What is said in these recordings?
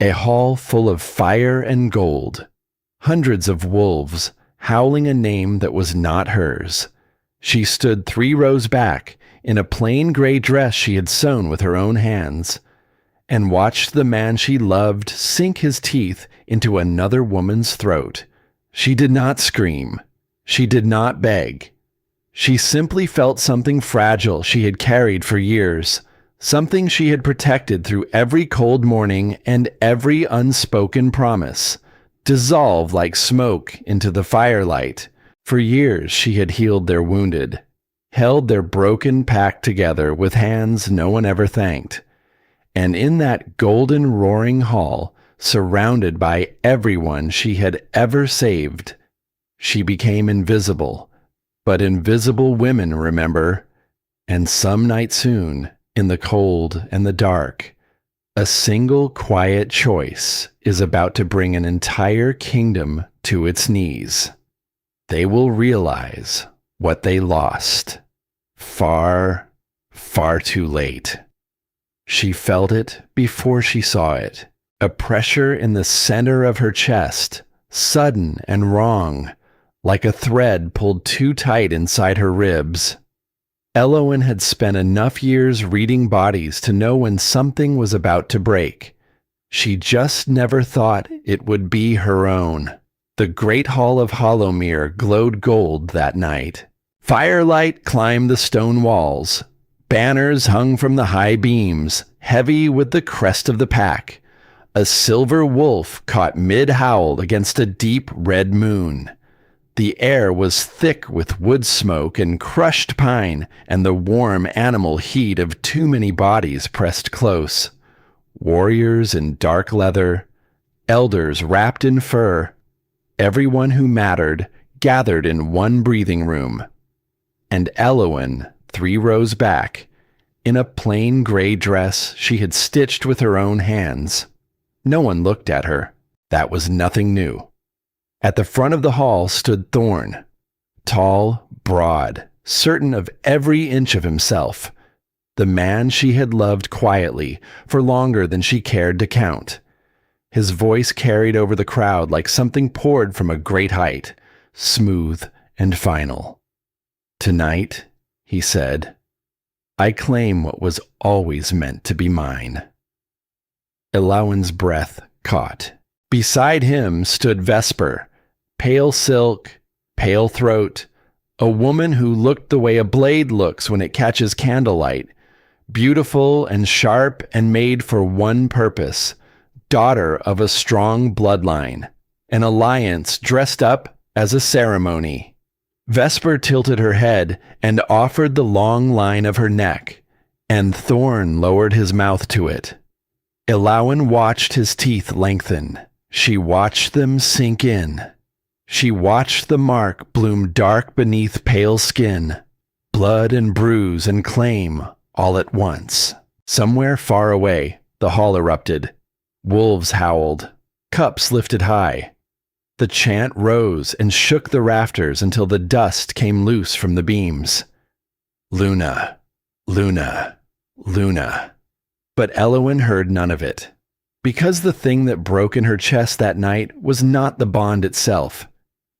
A hall full of fire and gold. Hundreds of wolves, howling a name that was not hers. She stood 3 rows back, in a plain gray dress she had sewn with her own hands, and watched the man she loved sink his teeth into another woman's throat. She did not scream. She did not beg. She simply felt something fragile she had carried for years, something she had protected through every cold morning and every unspoken promise, dissolve like smoke into the firelight. For years she had healed their wounded, held their broken pack together with hands no one ever thanked. And in that golden roaring hall, surrounded by everyone she had ever saved, she became invisible. But invisible women remember, and some night soon, in the cold and the dark, a single quiet choice is about to bring an entire kingdom to its knees. They will realize what they lost. Far, far too late. She felt it before she saw it. A pressure in the center of her chest, sudden and wrong, like a thread pulled too tight inside her ribs. Elowen had spent enough years reading bodies to know when something was about to break. She just never thought it would be her own. The great hall of Hollowmere glowed gold that night. Firelight climbed the stone walls. Banners hung from the high beams, heavy with the crest of the pack. A silver wolf caught mid-howl against a deep red moon. The air was thick with wood smoke and crushed pine and the warm animal heat of too many bodies pressed close. Warriors in dark leather, elders wrapped in fur, everyone who mattered gathered in one breathing room. And Elowen, 3 rows back, in a plain gray dress she had stitched with her own hands. No one looked at her. That was nothing new. At the front of the hall stood Thorn, tall, broad, certain of every inch of himself, the man she had loved quietly for longer than she cared to count. His voice carried over the crowd like something poured from a great height, smooth and final. "Tonight," he said, "I claim what was always meant to be mine." Elowen's breath caught. Beside him stood Vesper, pale silk, pale throat, a woman who looked the way a blade looks when it catches candlelight, beautiful and sharp and made for one purpose, daughter of a strong bloodline, an alliance dressed up as a ceremony. Vesper tilted her head and offered the long line of her neck, and Thorn lowered his mouth to it. Elowen watched his teeth lengthen. She watched them sink in. She watched the mark bloom dark beneath pale skin, blood and bruise and claim all at once. Somewhere far away, the hall erupted. Wolves howled. Cups lifted high. The chant rose and shook the rafters until the dust came loose from the beams. Luna, Luna, Luna. But Elowen heard none of it. Because the thing that broke in her chest that night was not the bond itself.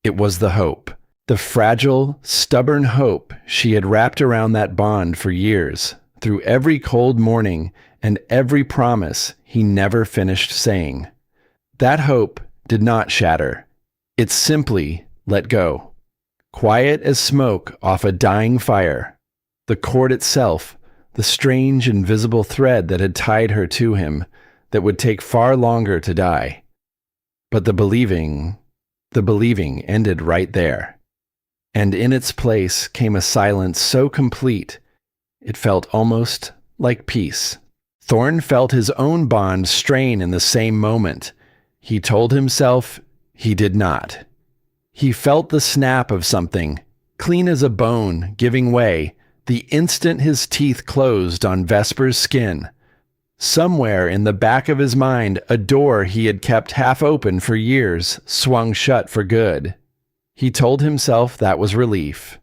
It was the hope. The fragile, stubborn hope she had wrapped around that bond for years, through every cold morning and every promise he never finished saying. That hope did not shatter. It simply let go. Quiet as smoke off a dying fire. The cord itself, the strange invisible thread that had tied her to him, that would take far longer to die. But the believing ended right there. And in its place came a silence so complete, it felt almost like peace. Thorn felt his own bond strain in the same moment. He told himself he did not. He felt the snap of something, clean as a bone, giving way, the instant his teeth closed on Vesper's skin. Somewhere in the back of his mind, a door he had kept half open for years swung shut for good. He told himself that was relief.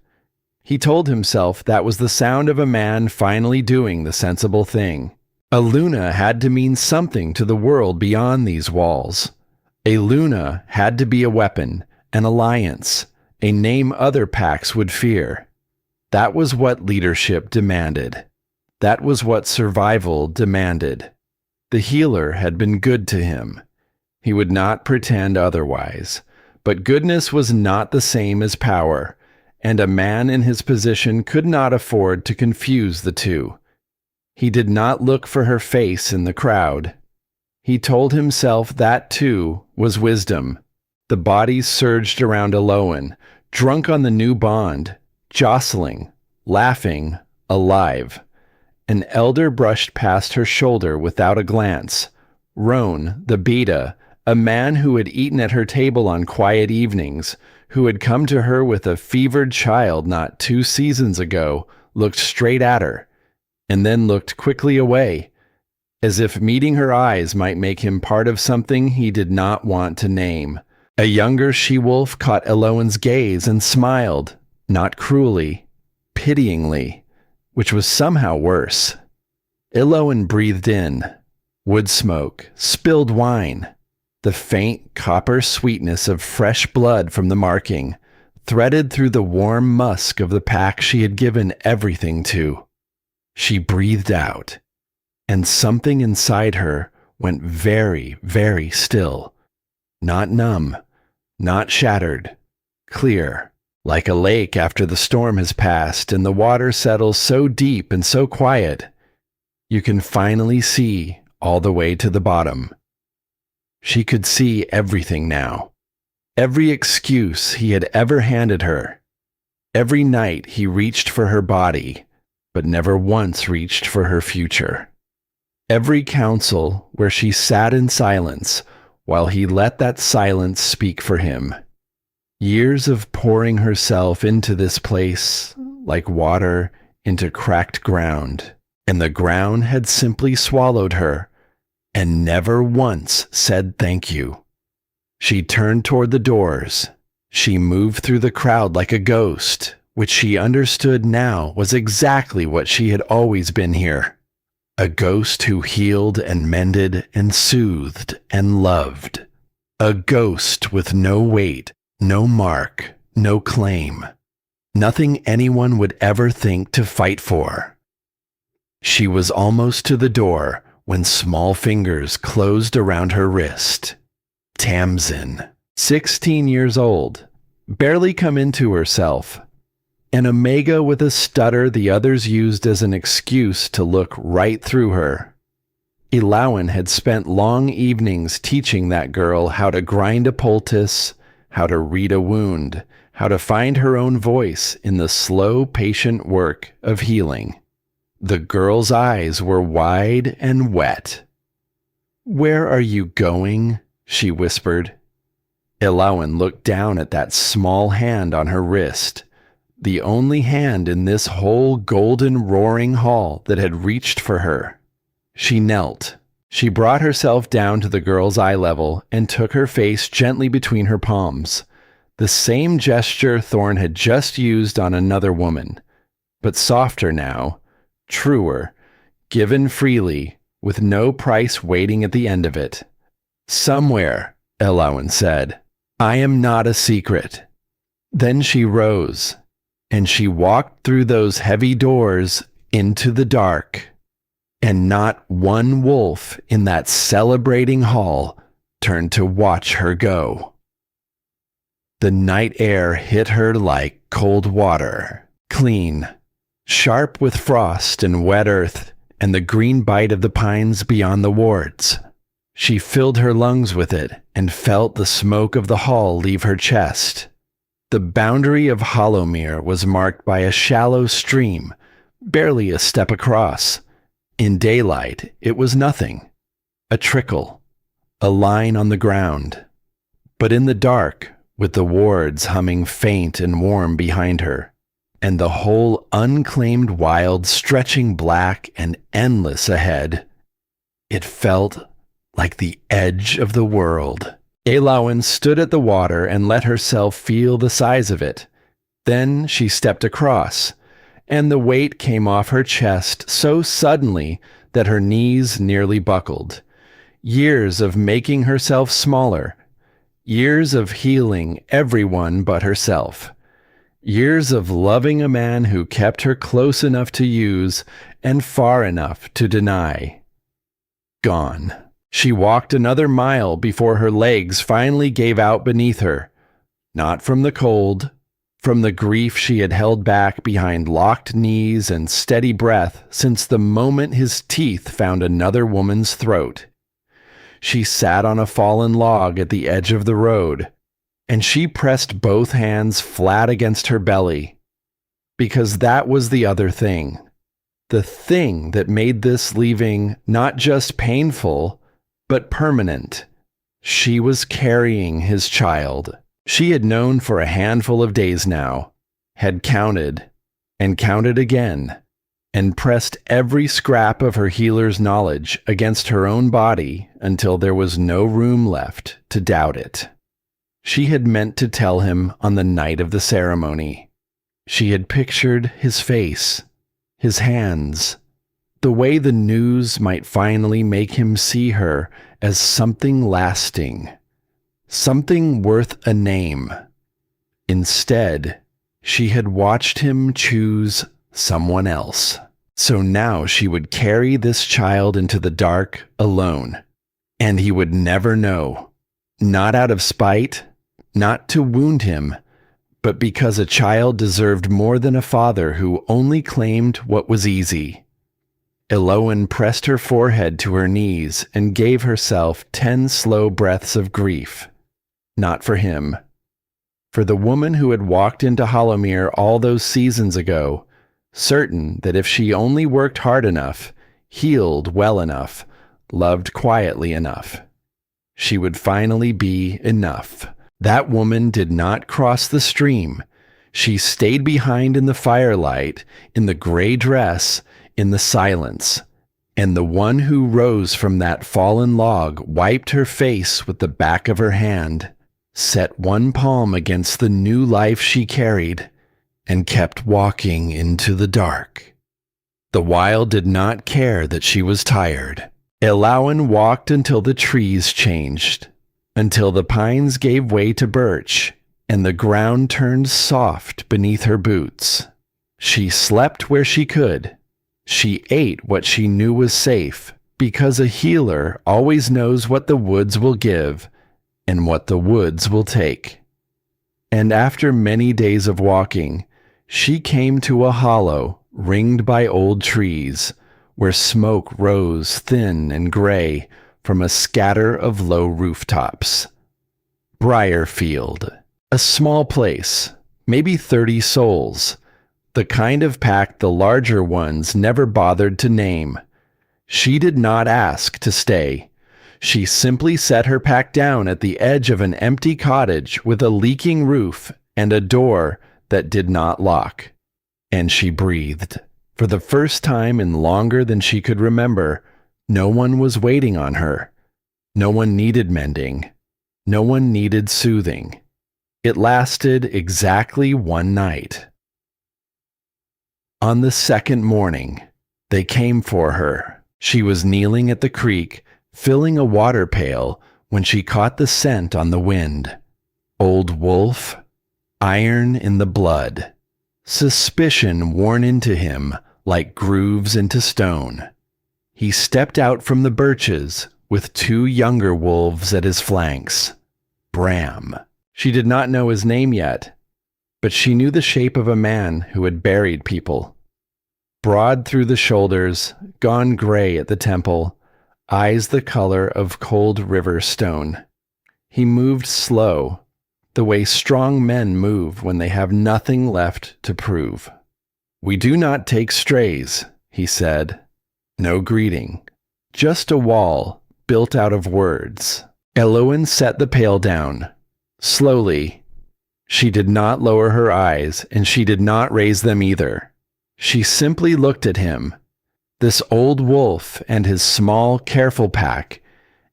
He told himself that was the sound of a man finally doing the sensible thing. A Luna had to mean something to the world beyond these walls. A Luna had to be a weapon, an alliance, a name other packs would fear. That was what leadership demanded. That was what survival demanded. The healer had been good to him. He would not pretend otherwise. But goodness was not the same as power, and a man in his position could not afford to confuse the two. He did not look for her face in the crowd. He told himself that, too, was wisdom. The bodies surged around Eloan, drunk on the new bond, jostling, laughing, alive. An elder brushed past her shoulder without a glance. Roan, the beta, a man who had eaten at her table on quiet evenings, who had come to her with a fevered child not 2 seasons ago, looked straight at her, and then looked quickly away, as if meeting her eyes might make him part of something he did not want to name. A younger she-wolf caught Eloan's gaze and smiled, not cruelly, pityingly, which was somehow worse. Eloan breathed in. Wood smoke, spilled wine, the faint copper sweetness of fresh blood from the marking, threaded through the warm musk of the pack she had given everything to. She breathed out, and something inside her went very, very still. Not numb, not shattered, clear, like a lake after the storm has passed and the water settles so deep and so quiet, you can finally see all the way to the bottom. She could see everything now. Every excuse he had ever handed her. Every night he reached for her body, but never once reached for her future. Every counsel where she sat in silence while he let that silence speak for him. Years of pouring herself into this place like water into cracked ground, and the ground had simply swallowed her and never once said thank you. She turned toward the doors. She moved through the crowd like a ghost, which she understood now was exactly what she had always been here. A ghost who healed and mended and soothed and loved. A ghost with no weight, no mark, no claim. Nothing anyone would ever think to fight for. She was almost to the door when small fingers closed around her wrist. Tamsin, 16 years old, barely come into herself. An omega with a stutter the others used as an excuse to look right through her. Eloan had spent long evenings teaching that girl how to grind a poultice, how to read a wound, how to find her own voice in the slow, patient work of healing. The girl's eyes were wide and wet. "Where are you going?" she whispered. Eloan looked down at that small hand on her wrist, the only hand in this whole golden roaring hall that had reached for her. She knelt. She brought herself down to the girl's eye level and took her face gently between her palms. The same gesture Thorn had just used on another woman, but softer now, truer, given freely, with no price waiting at the end of it. "Somewhere," Eloan said. "I am not a secret." Then she rose, and she walked through those heavy doors into the dark, and not one wolf in that celebrating hall turned to watch her go. The night air hit her like cold water, clean, sharp with frost and wet earth and the green bite of the pines beyond the wards. She filled her lungs with it and felt the smoke of the hall leave her chest. The boundary of Hollowmere was marked by a shallow stream, barely a step across. In daylight, it was nothing. A trickle, a line on the ground. But in the dark, with the wards humming faint and warm behind her, and the whole unclaimed wild stretching black and endless ahead, it felt like the edge of the world. Eloan stood at the water and let herself feel the size of it. Then she stepped across, and the weight came off her chest so suddenly that her knees nearly buckled. Years of making herself smaller. Years of healing everyone but herself. Years of loving a man who kept her close enough to use and far enough to deny. Gone. She walked another mile before her legs finally gave out beneath her. Not from the cold, from the grief she had held back behind locked knees and steady breath since the moment his teeth found another woman's throat. She sat on a fallen log at the edge of the road, and she pressed both hands flat against her belly. Because that was the other thing. The thing that made this leaving not just painful, but permanent. She was carrying his child. She had known for a handful of days now, had counted, and counted again, and pressed every scrap of her healer's knowledge against her own body until there was no room left to doubt it. She had meant to tell him on the night of the ceremony. She had pictured his face, his hands, the way the news might finally make him see her as something lasting, something worth a name. Instead, she had watched him choose someone else. So now she would carry this child into the dark alone, and he would never know, not out of spite, not to wound him, but because a child deserved more than a father who only claimed what was easy. Eloan pressed her forehead to her knees and gave herself 10 slow breaths of grief. Not for him. For the woman who had walked into Hollowmere all those seasons ago, certain that if she only worked hard enough, healed well enough, loved quietly enough, she would finally be enough. That woman did not cross the stream. She stayed behind in the firelight, in the gray dress, in the silence. And the one who rose from that fallen log wiped her face with the back of her hand, set one palm against the new life she carried, and kept walking into the dark. The wild did not care that she was tired. Eloan walked until the trees changed, until the pines gave way to birch, and the ground turned soft beneath her boots. She slept where she could. She ate what she knew was safe, because a healer always knows what the woods will give and what the woods will take. And after many days of walking, she came to a hollow ringed by old trees, where smoke rose thin and gray from a scatter of low rooftops. Briarfield, a small place, maybe 30 souls, the kind of pack the larger ones never bothered to name. She did not ask to stay. She simply set her pack down at the edge of an empty cottage with a leaking roof and a door that did not lock. And she breathed. For the first time in longer than she could remember, no one was waiting on her. No one needed mending. No one needed soothing. It lasted exactly one night. On the second morning, they came for her. She was kneeling at the creek, filling a water pail, when she caught the scent on the wind. Old wolf, iron in the blood, suspicion worn into him like grooves into stone. He stepped out from the birches with 2 younger wolves at his flanks. Bram. She did not know his name yet, but she knew the shape of a man who had buried people. Broad through the shoulders, gone gray at the temple, eyes the color of cold river stone. He moved slow, the way strong men move when they have nothing left to prove. "We do not take strays," he said. No greeting, just a wall built out of words. Eloan set the pail down. Slowly. She did not lower her eyes, and she did not raise them either. She simply looked at him, this old wolf and his small, careful pack,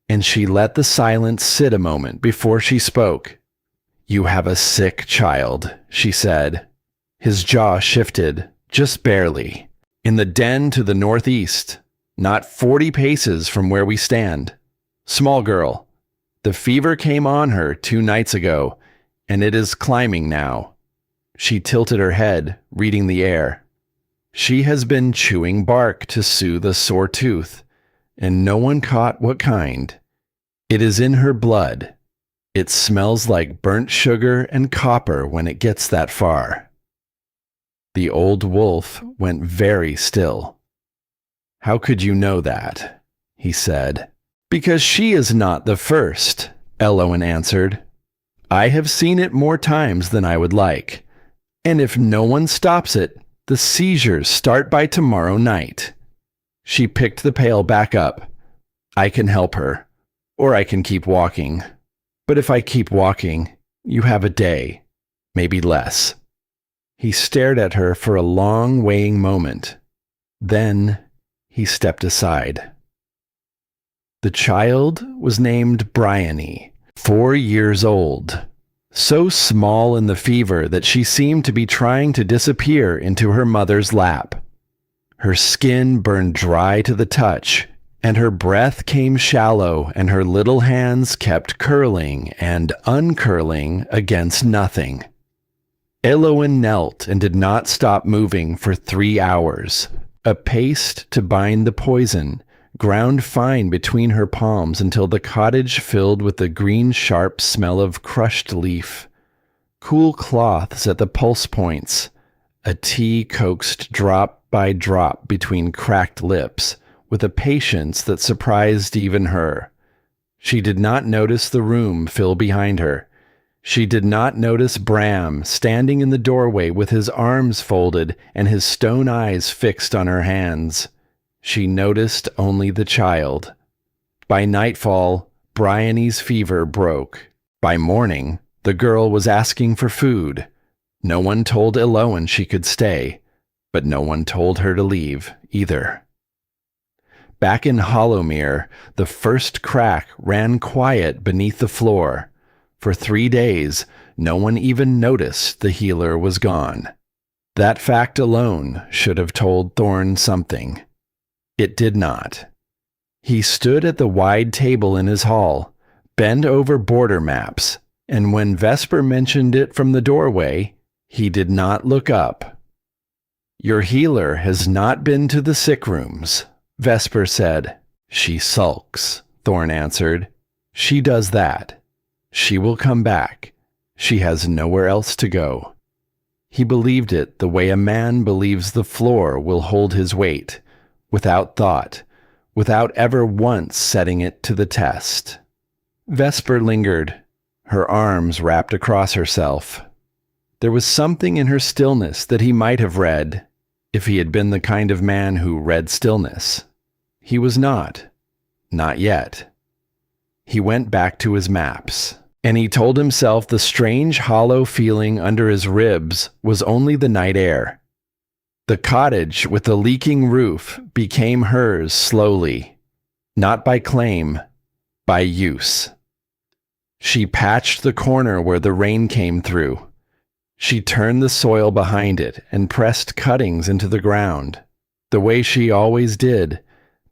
and she let the silence sit a moment before she spoke. "You have a sick child," she said. His jaw shifted, just barely. "In the den to the northeast. not 40 paces from where we stand. Small girl. The fever came on her 2 nights ago, and it is climbing now. She tilted her head, reading the air. She has been chewing bark to soothe a sore tooth, and no one caught what kind. It is in her blood. It smells like burnt sugar and copper when it gets that far. The old wolf went very still. How could you know that? He said. Because she is not the first, Elowen answered. I have seen it more times than I would like, and if no one stops it, the seizures start by tomorrow night. She picked the pail back up. I can help her, or I can keep walking. But if I keep walking, you have a day, maybe less. He stared at her for a long, weighing moment. Then he stepped aside. The child was named Bryony, 4 years old, so small in the fever that she seemed to be trying to disappear into her mother's lap. Her skin burned dry to the touch, and her breath came shallow, and her little hands kept curling and uncurling against nothing. Elowen knelt and did not stop moving for 3 hours, a paste to bind the poison, ground fine between her palms until the cottage filled with the green sharp smell of crushed leaf, cool cloths at the pulse points, a tea coaxed drop by drop between cracked lips, with a patience that surprised even her. She did not notice the room fill behind her. She did not notice Bram standing in the doorway with his arms folded and his stone eyes fixed on her hands. She noticed only the child. By nightfall, Bryony's fever broke. By morning, the girl was asking for food. No one told Elowen she could stay, but no one told her to leave either. Back in Hollowmere, the first crack ran quiet beneath the floor. For 3 days, no one even noticed the healer was gone. That fact alone should have told Thorn something. It did not. He stood at the wide table in his hall, bent over border maps, and when Vesper mentioned it from the doorway, he did not look up. Your healer has not been to the sick rooms, Vesper said. She sulks, Thorn answered. She does that. She will come back. She has nowhere else to go. He believed it the way a man believes the floor will hold his weight, without thought, without ever once setting it to the test. Vesper lingered, her arms wrapped across herself. There was something in her stillness that he might have read, if he had been the kind of man who read stillness. He was not yet. He went back to his maps, and he told himself the strange hollow feeling under his ribs was only the night air. The cottage with the leaking roof became hers slowly, not by claim, by use. She patched the corner where the rain came through. She turned the soil behind it and pressed cuttings into the ground, the way she always did,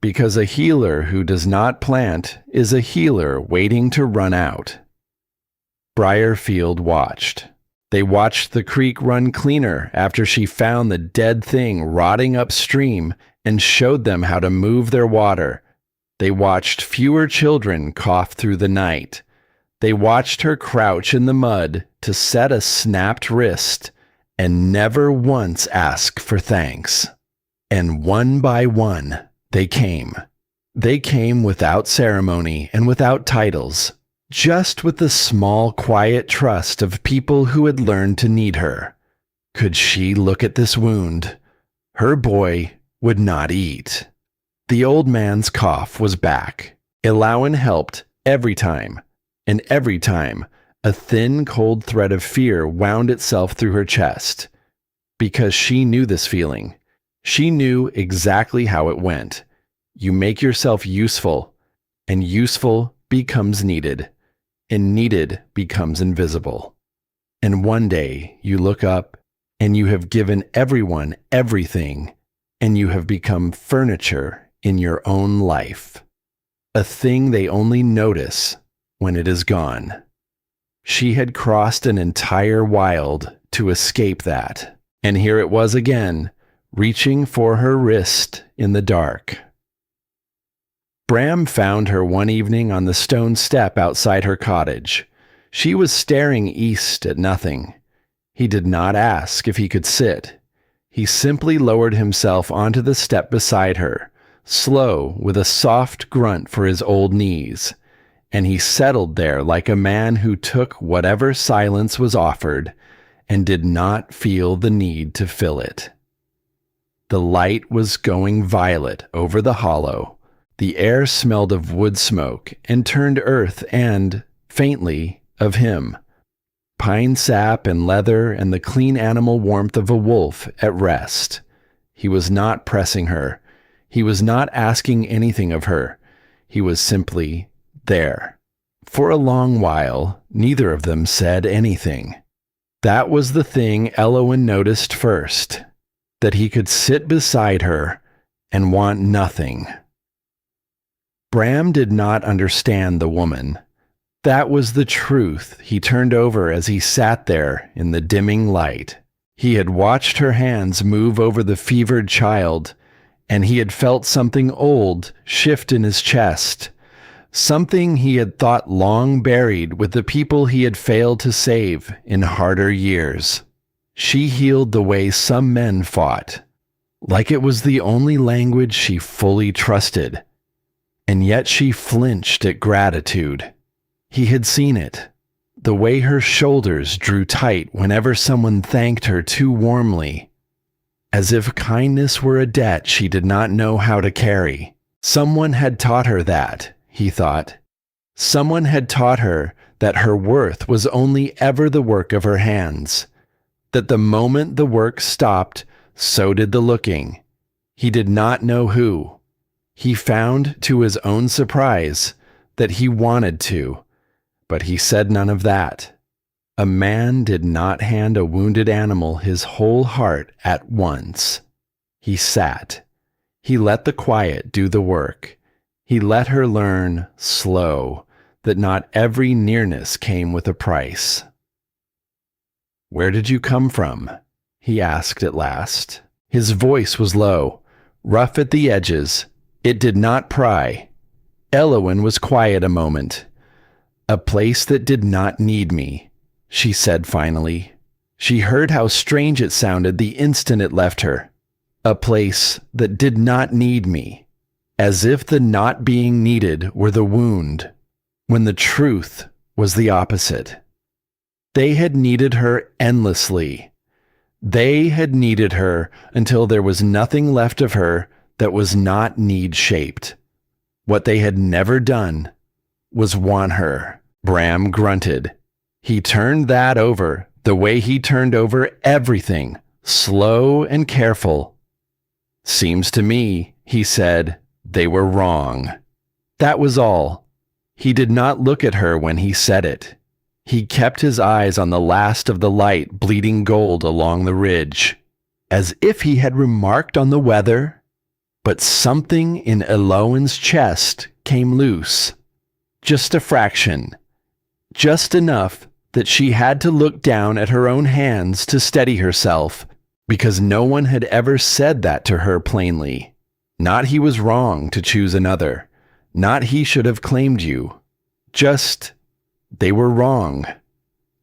because a healer who does not plant is a healer waiting to run out. Briarfield watched. They watched the creek run cleaner after she found the dead thing rotting upstream and showed them how to move their water. They watched fewer children cough through the night. They watched her crouch in the mud to set a snapped wrist and never once ask for thanks. And one by one, they came. They came without ceremony and without titles, just with the small, quiet trust of people who had learned to need her. Could she look at this wound? Her boy would not eat. The old man's cough was back. Elowen helped every time, and every time a thin, cold thread of fear wound itself through her chest. Because she knew this feeling. She knew exactly how it went. You make yourself useful, and useful becomes needed, and needed becomes invisible. And one day you look up, and you have given everyone everything, and you have become furniture in your own life, a thing they only notice when it is gone. She had crossed an entire wild to escape that, and here it was again, reaching for her wrist in the dark. Bram found her one evening on the stone step outside her cottage. She was staring east at nothing. He did not ask if he could sit. He simply lowered himself onto the step beside her, slow, with a soft grunt for his old knees, and he settled there like a man who took whatever silence was offered and did not feel the need to fill it. The light was going violet over the hollow. The air smelled of wood smoke and turned earth and, faintly, of him. Pine sap and leather and the clean animal warmth of a wolf at rest. He was not pressing her. He was not asking anything of her. He was simply there. For a long while, neither of them said anything. That was the thing Eowyn noticed first, that he could sit beside her and want nothing. Bram did not understand the woman. That was the truth he turned over as he sat there in the dimming light. He had watched her hands move over the fevered child, and he had felt something old shift in his chest, something he had thought long buried with the people he had failed to save in harder years. She healed the way some men fought, like it was the only language she fully trusted. And yet she flinched at gratitude. He had seen it, the way her shoulders drew tight whenever someone thanked her too warmly, as if kindness were a debt she did not know how to carry. Someone had taught her that, he thought. Someone had taught her that her worth was only ever the work of her hands, that the moment the work stopped, so did the looking. He did not know who. He found, to his own surprise, that he wanted to, but he said none of that. A man did not hand a wounded animal his whole heart at once. He sat. He let the quiet do the work. He let her learn, slow, that not every nearness came with a price. "Where did you come from?" he asked at last. His voice was low, rough at the edges. It did not pry. Eowyn was quiet a moment. "A place that did not need me," she said finally. She heard how strange it sounded the instant it left her. A place that did not need me. As if the not being needed were the wound, when the truth was the opposite. They had needed her endlessly. They had needed her until there was nothing left of her that was not need-shaped. What they had never done was want her. Bram grunted. He turned that over the way he turned over everything, slow and careful. "Seems to me," he said, "they were wrong." That was all. He did not look at her when he said it. He kept his eyes on the last of the light bleeding gold along the ridge, as if he had remarked on the weather. But something in Eowyn's chest came loose. Just a fraction. Just enough that she had to look down at her own hands to steady herself, because no one had ever said that to her plainly. Not he was wrong to choose another. Not he should have claimed you. Just, they were wrong.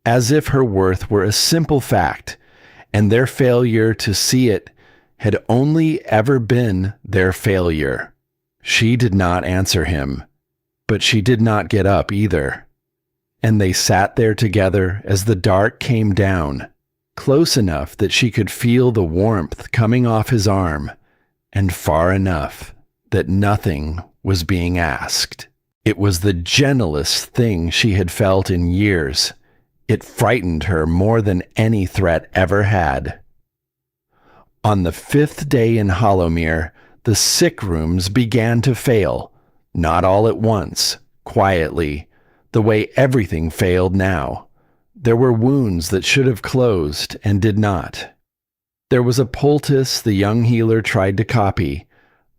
As if her worth were a simple fact, and their failure to see it had only ever been their failure. She did not answer him, but she did not get up either. And they sat there together as the dark came down, close enough that she could feel the warmth coming off his arm, and far enough that nothing was being asked. It was the gentlest thing she had felt in years. It frightened her more than any threat ever had. On the 5th day in Hollowmere, the sick rooms began to fail, not all at once, quietly, the way everything failed now. There were wounds that should have closed and did not. There was a poultice the young healer tried to copy,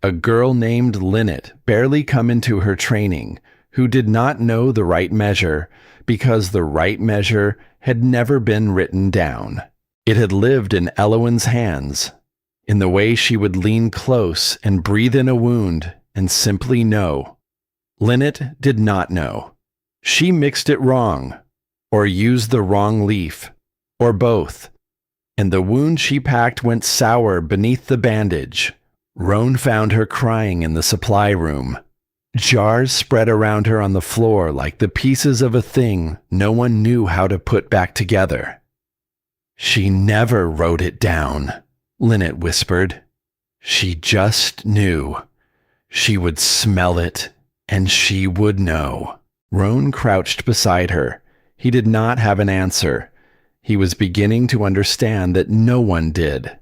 a girl named Linnet, barely come into her training, who did not know the right measure because the right measure had never been written down. It had lived in Elowen's hands, in the way she would lean close and breathe in a wound and simply know. Linnet did not know. She mixed it wrong, or used the wrong leaf, or both, and the wound she packed went sour beneath the bandage. Roan found her crying in the supply room. Jars spread around her on the floor like the pieces of a thing no one knew how to put back together. "She never wrote it down," Linnet whispered. "She just knew. She would smell it, and she would know." Roan crouched beside her. He did not have an answer. He was beginning to understand that no one did.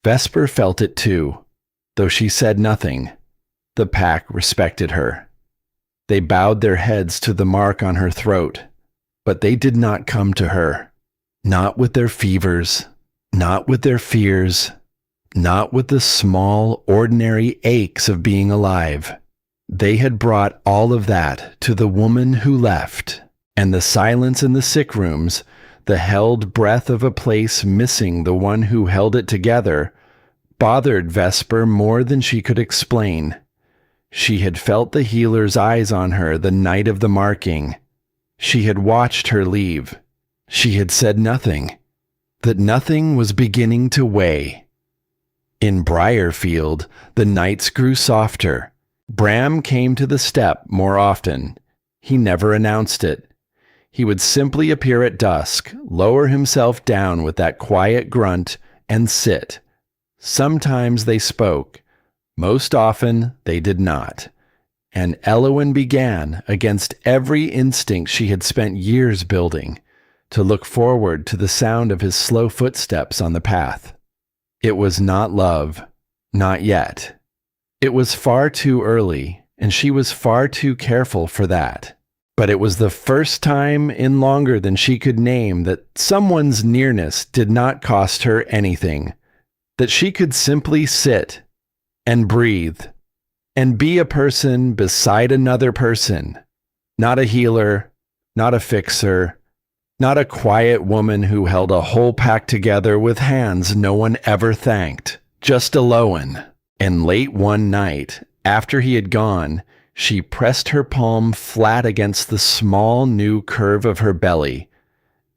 Vesper felt it too, though she said nothing. The pack respected her. They bowed their heads to the mark on her throat, but they did not come to her. Not with their fevers, not with their fears, not with the small, ordinary aches of being alive. They had brought all of that to the woman who left, and the silence in the sick rooms, the held breath of a place missing the one who held it together, bothered Vesper more than she could explain. She had felt the healer's eyes on her the night of the marking. She had watched her leave. She had said nothing, that nothing was beginning to weigh. In Briarfield, the nights grew softer. Bram came to the step more often. He never announced it. He would simply appear at dusk, lower himself down with that quiet grunt, and sit. Sometimes they spoke. Most often they did not. And Elowen began, against every instinct she had spent years building, to look forward to the sound of his slow footsteps on the path. It was not love. Not yet. It was far too early, and she was far too careful for that. But it was the first time in longer than she could name that someone's nearness did not cost her anything, that she could simply sit and breathe and be a person beside another person, not a healer, not a fixer, not a quiet woman who held a whole pack together with hands no one ever thanked, just Elowen. And late one night, after he had gone, she pressed her palm flat against the small new curve of her belly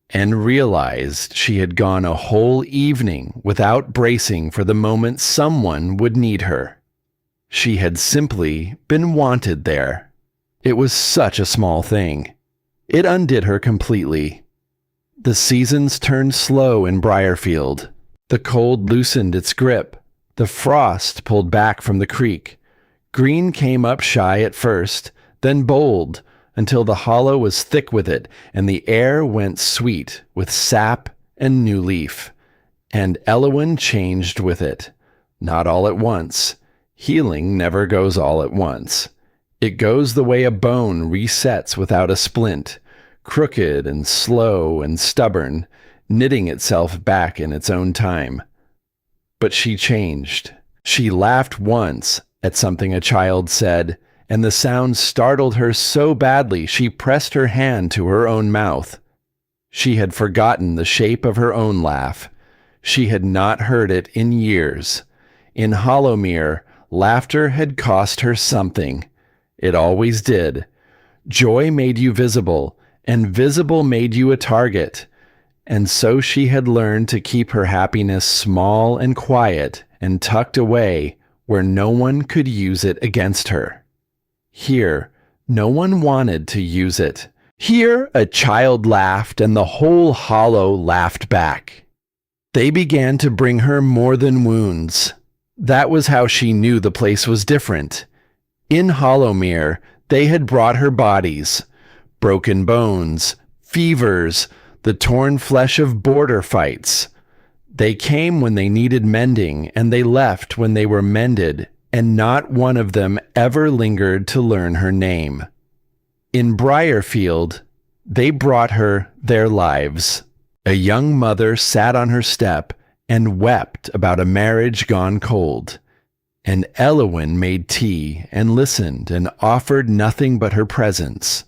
and realized she had gone a whole evening without bracing for the moment someone would need her. She had simply been wanted there. It was such a small thing. It undid her completely. The seasons turned slow in Briarfield. The cold loosened its grip. The frost pulled back from the creek. Green came up shy at first, then bold, until the hollow was thick with it, and the air went sweet with sap and new leaf. And Elowen changed with it. Not all at once. Healing never goes all at once. It goes the way a bone resets without a splint, crooked and slow and stubborn, knitting itself back in its own time. But she changed. She laughed once at something a child said, and the sound startled her so badly she pressed her hand to her own mouth. She had forgotten the shape of her own laugh. She had not heard it in years. In Hollowmere, laughter had cost her something. It always did. Joy made you visible, and visible made you a target. And so she had learned to keep her happiness small and quiet and tucked away where no one could use it against her. Here, no one wanted to use it. Here, a child laughed and the whole hollow laughed back. They began to bring her more than wounds. That was how she knew the place was different. In Hollowmere, they had brought her bodies, broken bones, fevers, the torn flesh of border fights. They came when they needed mending, and they left when they were mended, and not one of them ever lingered to learn her name. In Briarfield, they brought her their lives. A young mother sat on her step and wept about a marriage gone cold. And Elowin made tea and listened and offered nothing but her presence,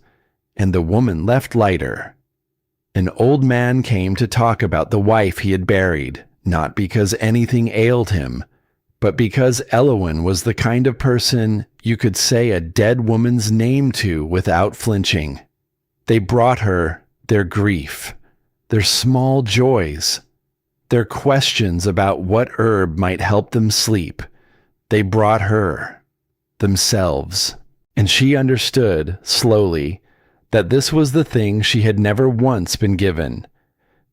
and the woman left lighter. An old man came to talk about the wife he had buried, not because anything ailed him, but because Elowin was the kind of person you could say a dead woman's name to without flinching. They brought her their grief, their small joys, their questions about what herb might help them sleep. They brought her themselves, and she understood, slowly, that this was the thing she had never once been given,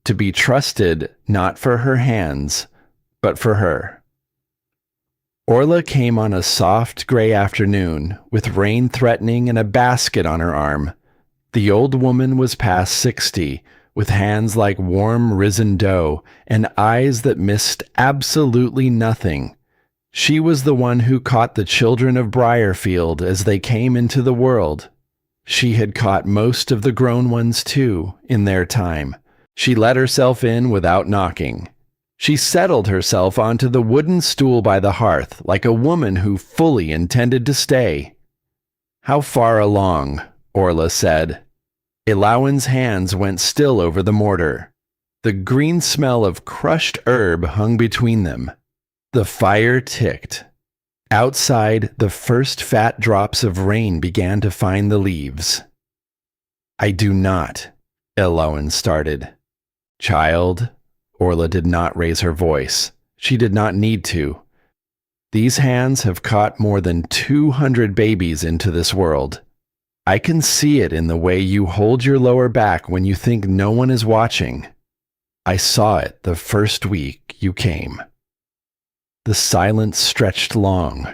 to be trusted not for her hands, but for her. Orla came on a soft gray afternoon, with rain threatening and a basket on her arm. The old woman was past 60, with hands like warm risen dough and eyes that missed absolutely nothing. She was the one who caught the children of Briarfield as they came into the world. She had caught most of the grown ones too, in their time. She let herself in without knocking. She settled herself onto the wooden stool by the hearth like a woman who fully intended to stay. "How far along?" Orla said. Elowin's hands went still over the mortar. The green smell of crushed herb hung between them. The fire ticked. Outside, the first fat drops of rain began to find the leaves. "I do not," Elowin started. "Child," Orla did not raise her voice. She did not need to. "These hands have caught more than 200 babies into this world. I can see it in the way you hold your lower back when you think no one is watching. I saw it the first week you came." The silence stretched long.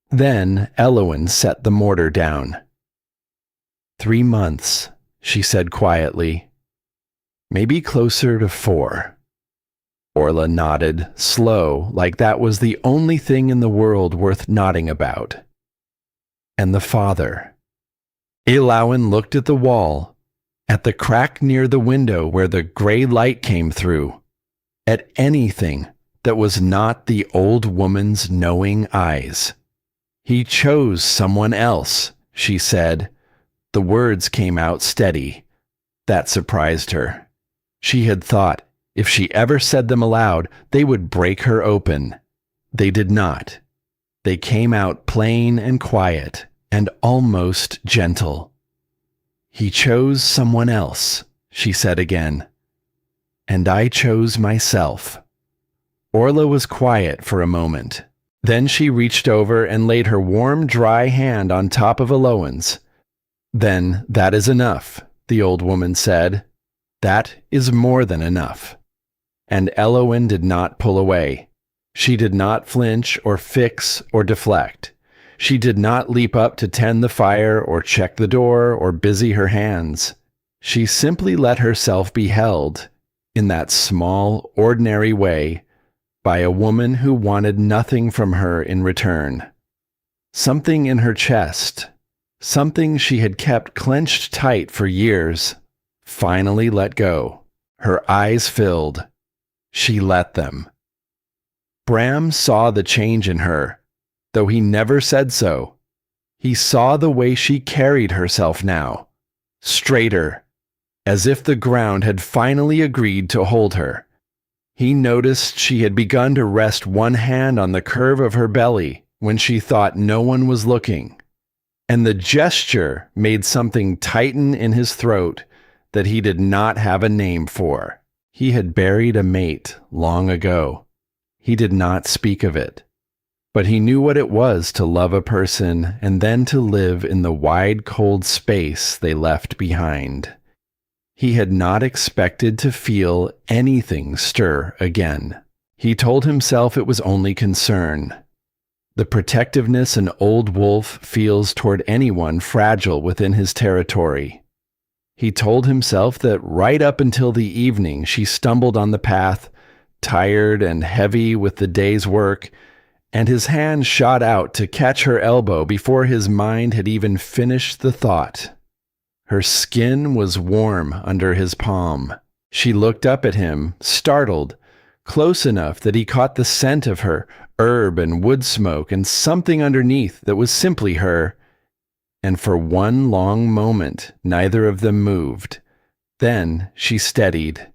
Then Elowin set the mortar down. "3 months," she said quietly. "Maybe closer to 4. Orla nodded, slow, like that was the only thing in the world worth nodding about. "And the father." Elowin looked at the wall, at the crack near the window where the gray light came through, at anything that was not the old woman's knowing eyes. "He chose someone else," she said. The words came out steady. That surprised her. She had thought, if she ever said them aloud, they would break her open. They did not. They came out plain and quiet, and almost gentle. "He chose someone else," she said again. "And I chose myself." Orla was quiet for a moment. Then she reached over and laid her warm, dry hand on top of Elowin's. "Then that is enough," the old woman said. "That is more than enough." And Elowin did not pull away. She did not flinch or fix or deflect. She did not leap up to tend the fire or check the door or busy her hands. She simply let herself be held, in that small, ordinary way, by a woman who wanted nothing from her in return. Something in her chest, something she had kept clenched tight for years, finally let go. Her eyes filled. She let them. Bram saw the change in her, though he never said so. He saw the way she carried herself now, straighter, as if the ground had finally agreed to hold her. He noticed she had begun to rest one hand on the curve of her belly when she thought no one was looking, and the gesture made something tighten in his throat that he did not have a name for. He had buried a mate long ago. He did not speak of it, but he knew what it was to love a person and then to live in the wide, cold space they left behind. He had not expected to feel anything stir again. He told himself it was only concern, the protectiveness an old wolf feels toward anyone fragile within his territory. He told himself that right up until the evening she stumbled on the path, tired and heavy with the day's work, and his hand shot out to catch her elbow before his mind had even finished the thought. Her skin was warm under his palm. She looked up at him, startled, close enough that he caught the scent of her, herb and wood smoke and something underneath that was simply her. And for one long moment, neither of them moved. Then she steadied.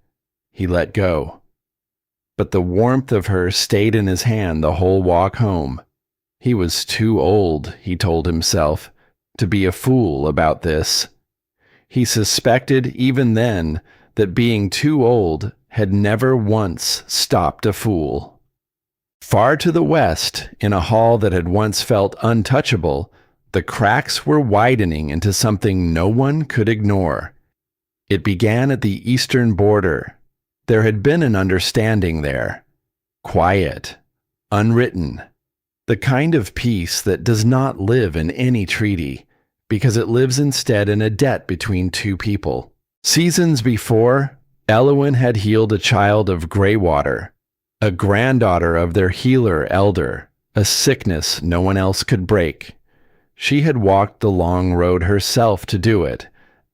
He let go. But the warmth of her stayed in his hand the whole walk home. He was too old, he told himself, to be a fool about this. He suspected even then that being too old had never once stopped a fool. Far to the west, in a hall that had once felt untouchable, the cracks were widening into something no one could ignore. It began at the eastern border. There had been an understanding there. Quiet, unwritten, the kind of peace that does not live in any treaty, because it lives instead in a debt between two people. Seasons before, Elwyn had healed a child of Greywater, a granddaughter of their healer elder, a sickness no one else could break. She had walked the long road herself to do it,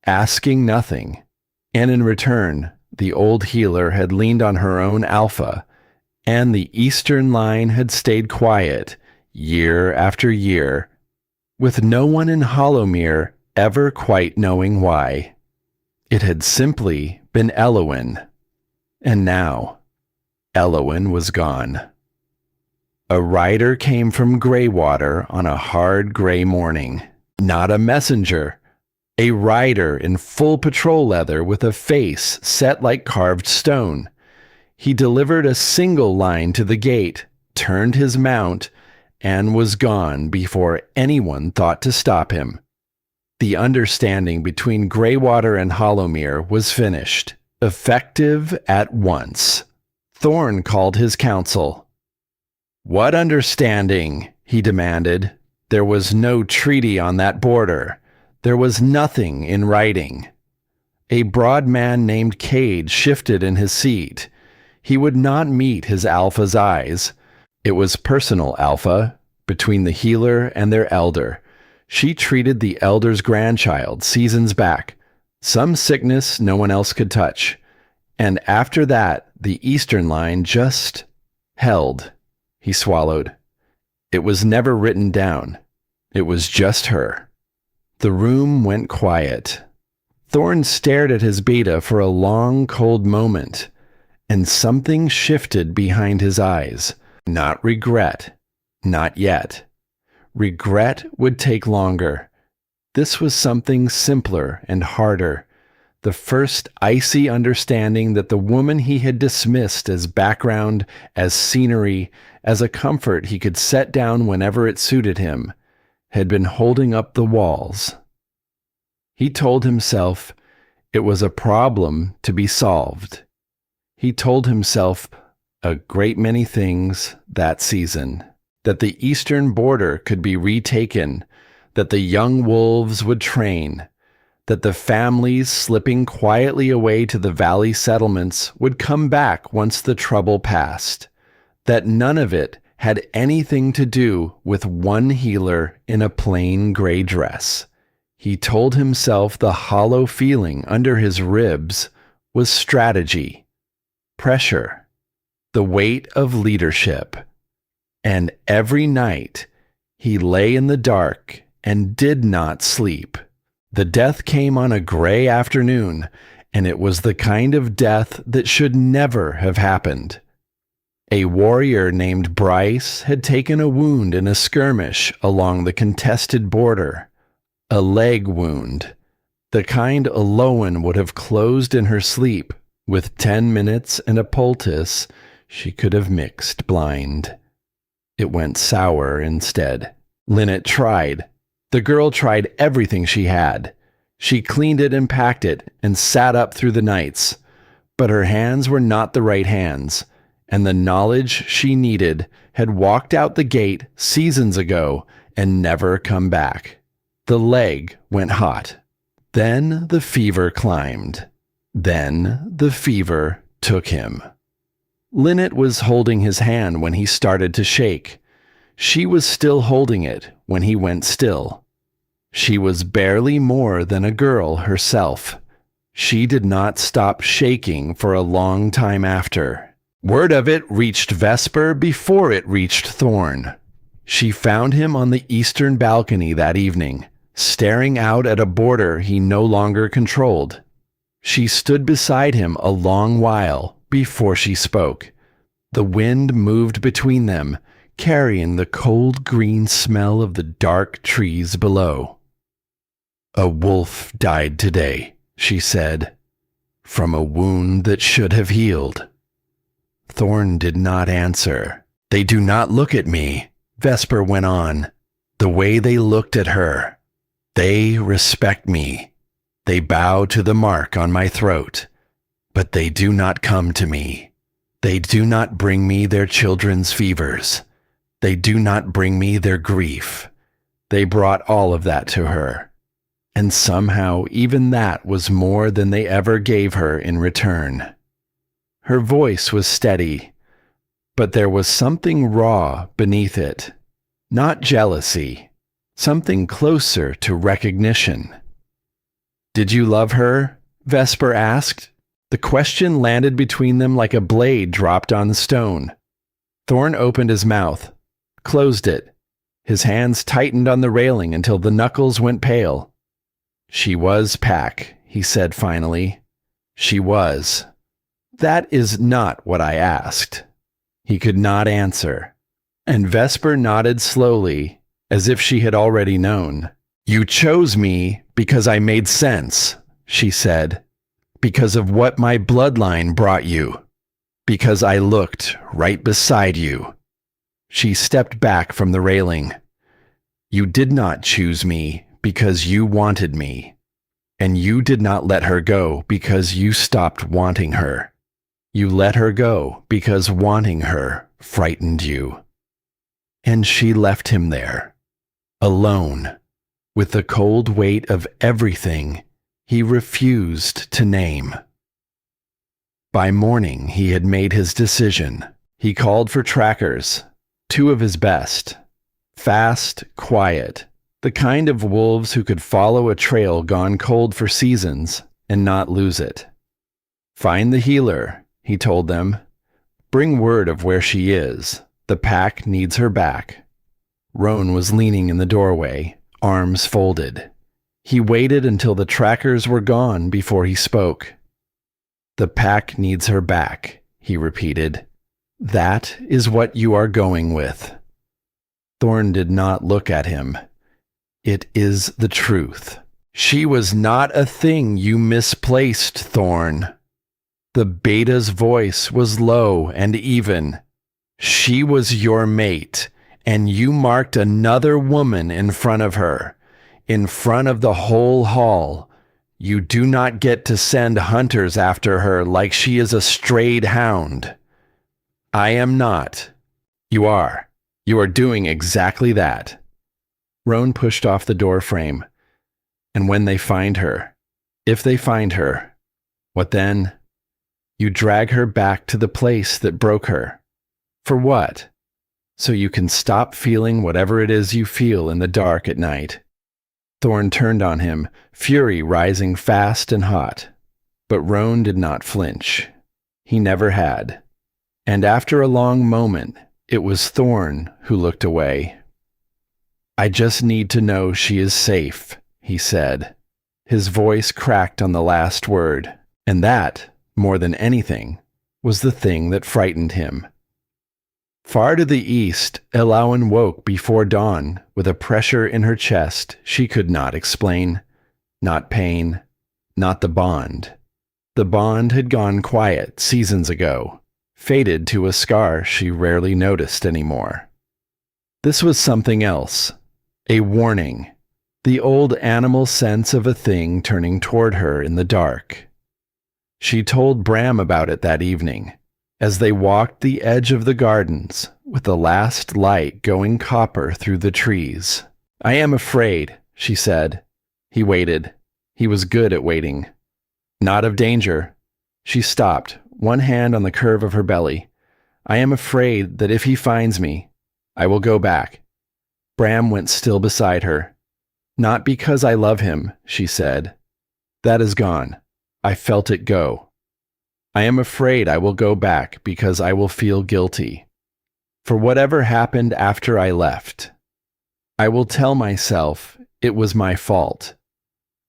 asking nothing, and in return, the old healer had leaned on her own alpha, and the eastern line had stayed quiet, year after year, with no one in Hollowmere ever quite knowing why. It had simply been Elwyn, and now Elwyn was gone. A rider came from Greywater on a hard gray morning. Not a messenger. A rider in full patrol leather with a face set like carved stone. He delivered a single line to the gate, turned his mount, and was gone before anyone thought to stop him. The understanding between Greywater and Hollowmere was finished, effective at once. Thorn called his council. "What understanding?" he demanded. "There was no treaty on that border. There was nothing in writing." A broad man named Cade shifted in his seat. He would not meet his alpha's eyes. It was personal alpha, between the healer and their elder. She treated the elder's grandchild seasons back, some sickness no one else could touch. And after that, the eastern line just held. He swallowed. It was never written down. It was just her. The room went quiet. Thorn stared at his beta for a long, cold moment, and something shifted behind his eyes. Not regret. Not yet. Regret would take longer. This was something simpler and harder. The first icy understanding that the woman he had dismissed as background, as scenery, as a comfort he could set down whenever it suited him, had been holding up the walls. He told himself it was a problem to be solved. He told himself a great many things that season. That the eastern border could be retaken, that the young wolves would train, that the families slipping quietly away to the valley settlements would come back once the trouble passed, that none of it had anything to do with one healer in a plain gray dress. He told himself the hollow feeling under his ribs was strategy, pressure, the weight of leadership. And every night he lay in the dark and did not sleep. The death came on a gray afternoon, and it was the kind of death that should never have happened. A warrior named Bryce had taken a wound in a skirmish along the contested border. A leg wound, the kind Aloan would have closed in her sleep. With 10 minutes and a poultice, she could have mixed blind. It went sour instead. Lynette tried. The girl tried everything she had. She cleaned it and packed it and sat up through the nights. But her hands were not the right hands, and the knowledge she needed had walked out the gate seasons ago and never come back. The leg went hot. Then the fever climbed. Then the fever took him. Lynette was holding his hand when he started to shake. She was still holding it when he went still. She was barely more than a girl herself. She did not stop shaking for a long time after. Word of it reached Vesper before it reached Thorn. She found him on the eastern balcony that evening, staring out at a border he no longer controlled. She stood beside him a long while before she spoke. The wind moved between them, carrying the cold green smell of the dark trees below. "A wolf died today," she said, "from a wound that should have healed." Thorn did not answer. "They do not look at me," Vesper went on, "the way they looked at her. They respect me. They bow to the mark on my throat, but they do not come to me. They do not bring me their children's fevers. They do not bring me their grief. They brought all of that to her. And somehow even that was more than they ever gave her in return." Her voice was steady, but there was something raw beneath it. Not jealousy, something closer to recognition. "Did you love her?" Vesper asked. The question landed between them like a blade dropped on stone. Thorn opened his mouth, closed it. His hands tightened on the railing until the knuckles went pale. "She was Pack," he said finally. "She was." "That is not what I asked." He could not answer, and Vesper nodded slowly, as if she had already known. "You chose me because I made sense," she said, "because of what my bloodline brought you, because I looked right beside you." She stepped back from the railing. "You did not choose me because you wanted me, and you did not let her go because you stopped wanting her. You let her go because wanting her frightened you." And she left him there, alone, with the cold weight of everything he refused to name. By morning, he had made his decision. He called for trackers, 2 of his best. Fast, quiet, the kind of wolves who could follow a trail gone cold for seasons and not lose it. "Find the healer," he told them. "Bring word of where she is. The pack needs her back." Roan was leaning in the doorway, arms folded. He waited until the trackers were gone before he spoke. "The pack needs her back," he repeated. "That is what you are going with." Thorn did not look at him. "It is the truth. She was not a thing you misplaced, Thorn." The beta's voice was low and even. "She was your mate, and you marked another woman in front of her, in front of the whole hall. You do not get to send hunters after her like she is a strayed hound. I am not. You are. You are doing exactly that." Roan pushed off the door frame. "And when they find her, if they find her, what then? You drag her back to the place that broke her. For what? So you can stop feeling whatever it is you feel in the dark at night." Thorn turned on him, fury rising fast and hot. But Roan did not flinch. He never had. And after a long moment, it was Thorn who looked away. "I just need to know she is safe," he said. His voice cracked on the last word, and that, more than anything, was the thing that frightened him. Far to the east, Elawan woke before dawn with a pressure in her chest she could not explain. Not pain, not the bond. The bond had gone quiet seasons ago, faded to a scar she rarely noticed anymore. This was something else, a warning, the old animal sense of a thing turning toward her in the dark. She told Bram about it that evening, as they walked the edge of the gardens, with the last light going copper through the trees. "I am afraid," she said. He waited. He was good at waiting. "Not of danger." She stopped, one hand on the curve of her belly. "I am afraid that if he finds me, I will go back." Bram went still beside her. "Not because I love him," she said. "That is gone. I felt it go." I am afraid I will go back because I will feel guilty. For whatever happened after I left, I will tell myself it was my fault,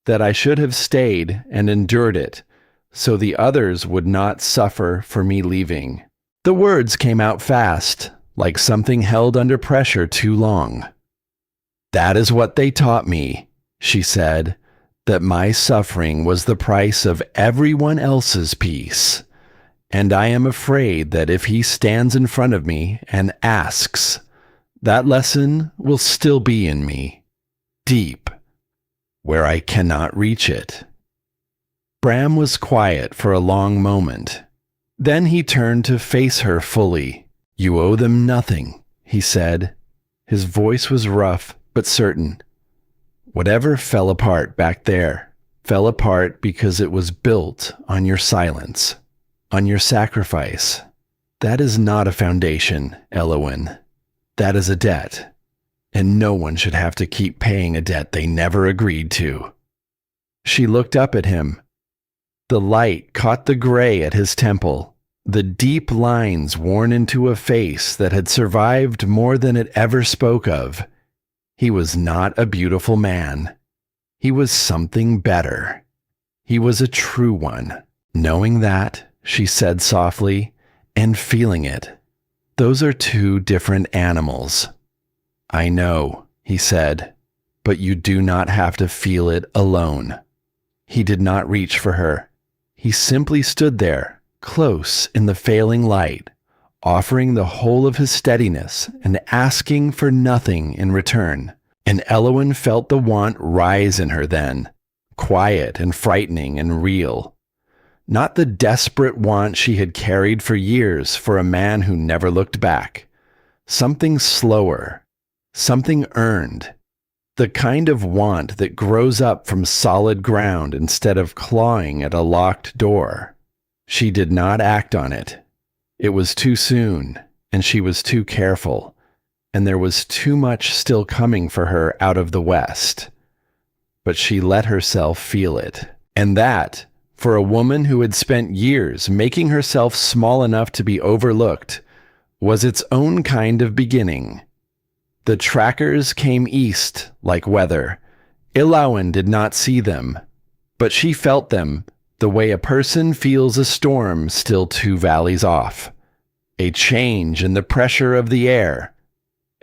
that I should have stayed and endured it, so the others would not suffer for me leaving. The words came out fast, like something held under pressure too long. That is what they taught me, she said, that my suffering was the price of everyone else's peace. And I am afraid that if he stands in front of me and asks, that lesson will still be in me, deep, where I cannot reach it. Bram was quiet for a long moment. Then he turned to face her fully. You owe them nothing, he said. His voice was rough but certain. Whatever fell apart back there fell apart because it was built on your silence, on your sacrifice. That is not a foundation, Eowyn. That is a debt, and no one should have to keep paying a debt they never agreed to. She looked up at him. The light caught the gray at his temple, the deep lines worn into a face that had survived more than it ever spoke of. He was not a beautiful man. He was something better. He was a true one. Knowing that, she said softly, and feeling it. Those are two different animals. I know, he said, but you do not have to feel it alone. He did not reach for her. He simply stood there, close in the failing light, offering the whole of his steadiness and asking for nothing in return. And Eowyn felt the want rise in her then, quiet and frightening and real. Not the desperate want she had carried for years for a man who never looked back. Something slower, something earned. The kind of want that grows up from solid ground instead of clawing at a locked door. She did not act on it. It was too soon, and she was too careful, and there was too much still coming for her out of the West. But she let herself feel it. And that, for a woman who had spent years making herself small enough to be overlooked, was its own kind of beginning. The trackers came east like weather. Eowyn did not see them, but she felt them the way a person feels a storm still 2 valleys off. A change in the pressure of the air.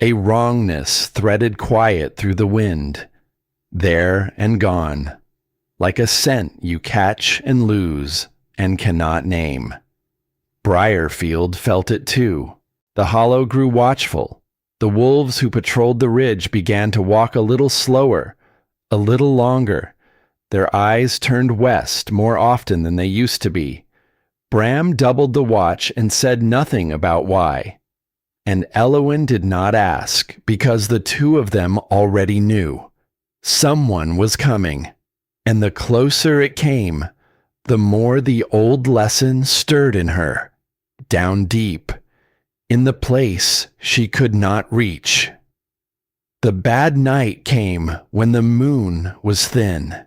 A wrongness threaded quiet through the wind. There and gone. Like a scent you catch and lose and cannot name. Briarfield felt it too. The hollow grew watchful. The wolves who patrolled the ridge began to walk a little slower, a little longer. Their eyes turned west more often than they used to be. Bram doubled the watch and said nothing about why. And Eowyn did not ask, because the two of them already knew. Someone was coming, and the closer it came, the more the old lesson stirred in her, down deep, in the place she could not reach. The bad night came when the moon was thin.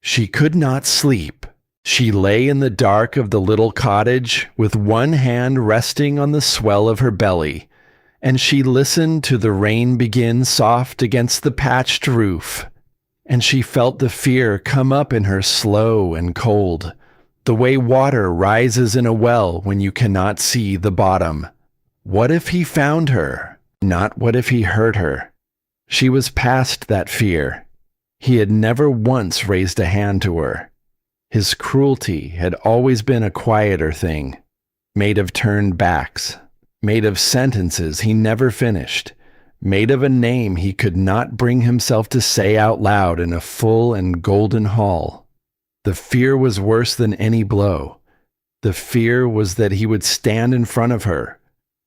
She could not sleep. She lay in the dark of the little cottage with one hand resting on the swell of her belly, and she listened to the rain begin soft against the patched roof, and she felt the fear come up in her slow and cold, the way water rises in a well when you cannot see the bottom. What if he found her? Not what if he hurt her. She was past that fear. He had never once raised a hand to her. His cruelty had always been a quieter thing, made of turned backs, made of sentences he never finished, made of a name he could not bring himself to say out loud in a full and golden hall. The fear was worse than any blow. The fear was that he would stand in front of her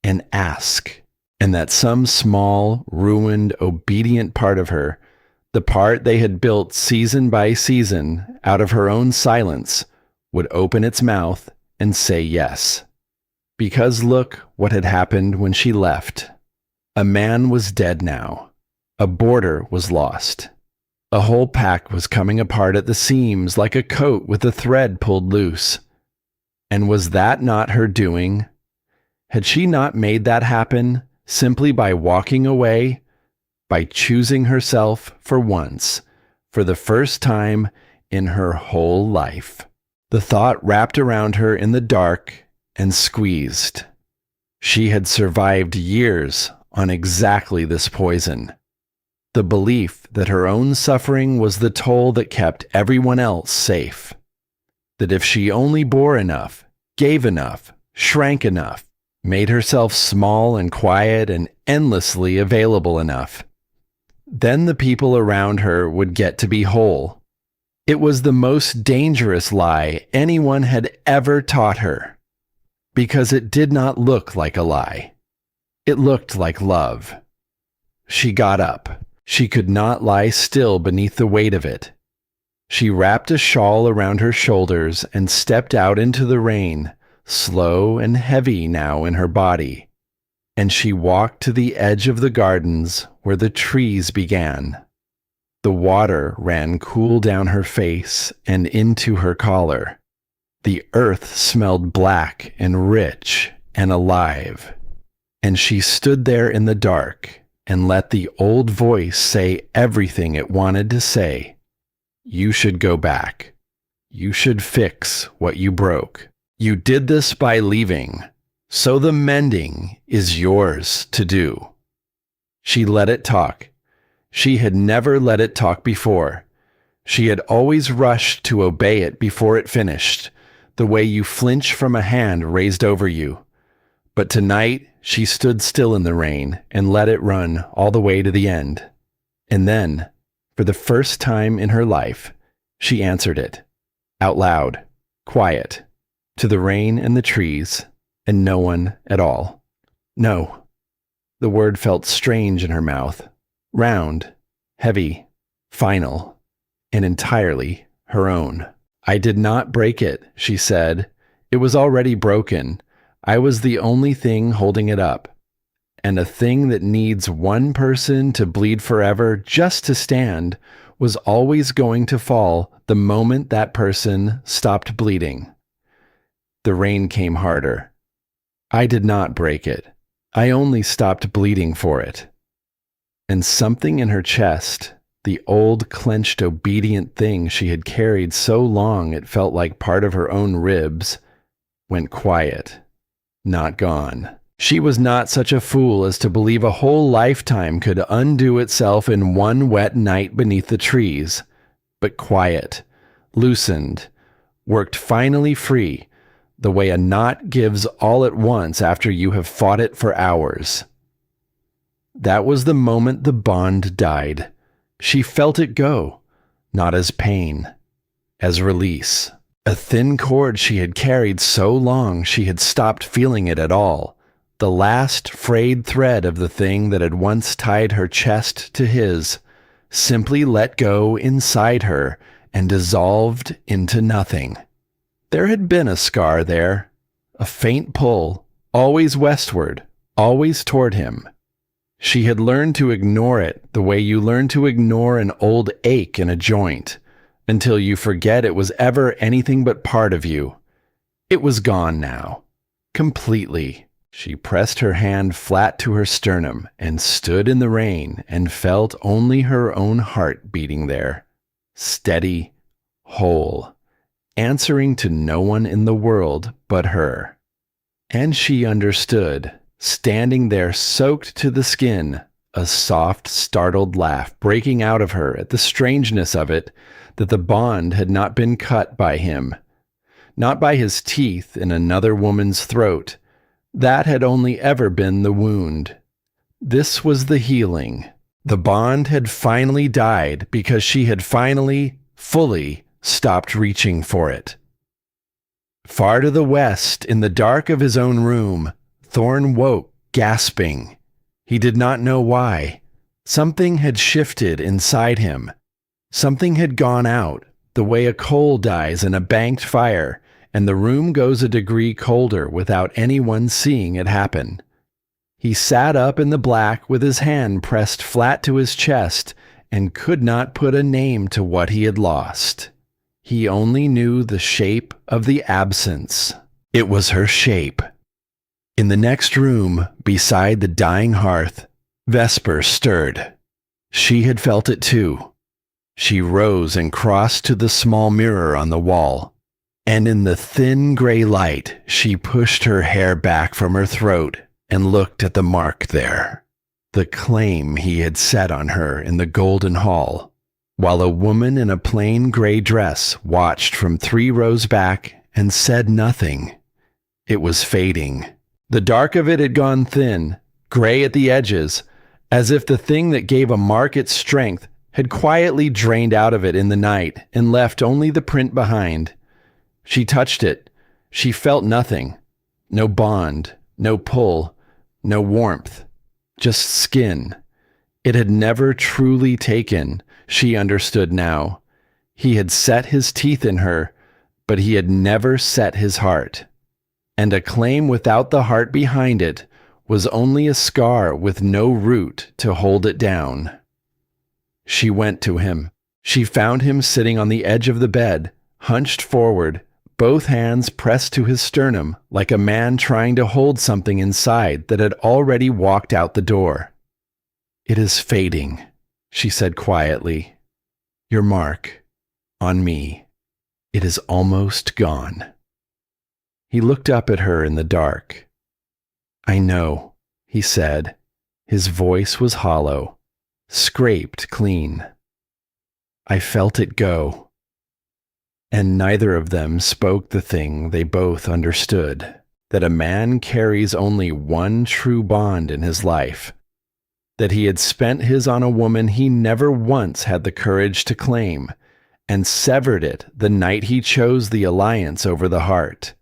and ask, and that some small, ruined, obedient part of her, the part they had built season by season out of her own silence, would open its mouth and say yes. Because look what had happened when she left. A man was dead now. A border was lost. A whole pack was coming apart at the seams like a coat with a thread pulled loose. And was that not her doing? Had she not made that happen simply by walking away, by choosing herself for once, for the first time in her whole life? The thought wrapped around her in the dark and squeezed. She had survived years on exactly this poison. The belief that her own suffering was the toll that kept everyone else safe. That if she only bore enough, gave enough, shrank enough, made herself small and quiet and endlessly available enough, then the people around her would get to be whole. It was the most dangerous lie anyone had ever taught her, because it did not look like a lie. It looked like love. She got up. She could not lie still beneath the weight of it. She wrapped a shawl around her shoulders and stepped out into the rain, slow and heavy now in her body. And she walked to the edge of the gardens where the trees began. The water ran cool down her face and into her collar. The earth smelled black and rich and alive. And she stood there in the dark and let the old voice say everything it wanted to say. You should go back. You should fix what you broke. You did this by leaving, so the mending is yours to do. She let it talk. She had never let it talk before. She had always rushed to obey it before it finished, the way you flinch from a hand raised over you. But tonight, she stood still in the rain and let it run all the way to the end. And then, for the first time in her life, she answered it, out loud, quiet, to the rain and the trees, and no one at all. No. The word felt strange in her mouth, round, heavy, final, and entirely her own. I did not break it, she said. It was already broken. I was the only thing holding it up. And a thing that needs one person to bleed forever just to stand was always going to fall the moment that person stopped bleeding. The rain came harder. I did not break it. I only stopped bleeding for it. And something in her chest, the old clenched obedient thing she had carried so long it felt like part of her own ribs, went quiet. Not gone. She was not such a fool as to believe a whole lifetime could undo itself in one wet night beneath the trees, but quiet, loosened, worked finally free, the way a knot gives all at once after you have fought it for hours. That was the moment the bond died. She felt it go, not as pain, as release. A thin cord she had carried so long she had stopped feeling it at all. The last frayed thread of the thing that had once tied her chest to his simply let go inside her and dissolved into nothing. There had been a scar there, a faint pull, always westward, always toward him. She had learned to ignore it the way you learn to ignore an old ache in a joint, until you forget it was ever anything but part of you. It was gone now. Completely. She pressed her hand flat to her sternum and stood in the rain and felt only her own heart beating there. Steady, whole, answering to no one in the world but her. And she understood, standing there soaked to the skin, a soft, startled laugh breaking out of her at the strangeness of it, that the bond had not been cut by him, not by his teeth in another woman's throat. That had only ever been the wound. This was the healing. The bond had finally died because she had finally, fully stopped reaching for it. Far to the west, in the dark of his own room, Thorne woke, gasping. He did not know why. Something had shifted inside him. Something had gone out, the way a coal dies in a banked fire, and the room goes a degree colder without anyone seeing it happen. He sat up in the black with his hand pressed flat to his chest and could not put a name to what he had lost. He only knew the shape of the absence. It was her shape. In the next room, beside the dying hearth, Vesper stirred. She had felt it too. She rose and crossed to the small mirror on the wall, and in the thin gray light, she pushed her hair back from her throat and looked at the mark there, the claim he had set on her in the golden hall, while a woman in a plain gray dress watched from 3 rows back and said nothing. It was fading. The dark of it had gone thin, gray at the edges, as if the thing that gave a mark its strength had quietly drained out of it in the night and left only the print behind. She touched it. She felt nothing. No bond, no pull, no warmth. Just skin. It had never truly taken, she understood now. He had set his teeth in her, but he had never set his heart. And a claim without the heart behind it was only a scar with no root to hold it down. She went to him. She found him sitting on the edge of the bed, hunched forward, both hands pressed to his sternum like a man trying to hold something inside that had already walked out the door. "It is fading," she said quietly. "Your mark, on me, it is almost gone." He looked up at her in the dark. "I know," he said. His voice was hollow, scraped clean. "I felt it go." And neither of them spoke the thing they both understood, that a man carries only one true bond in his life, that he had spent his on a woman he never once had the courage to claim, and severed it the night he chose the alliance over the heart,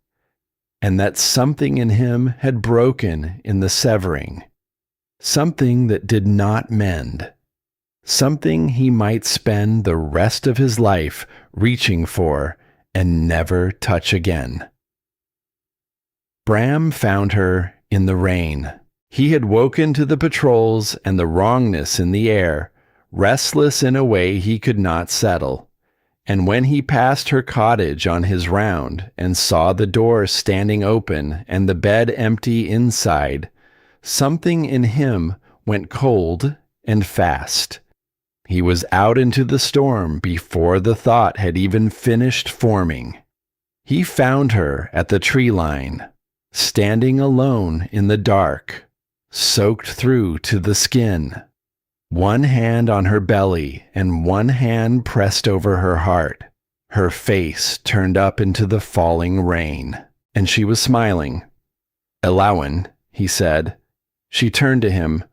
and that something in him had broken in the severing, something that did not mend, something he might spend the rest of his life reaching for and never touch again. Bram found her in the rain. He had woken to the patrols and the wrongness in the air, restless in a way he could not settle. And when he passed her cottage on his round and saw the door standing open and the bed empty inside, something in him went cold and fast. He was out into the storm before the thought had even finished forming. He found her at the tree line, standing alone in the dark, soaked through to the skin, one hand on her belly and one hand pressed over her heart, her face turned up into the falling rain, and she was smiling. "Ellawen," he said. She turned to him.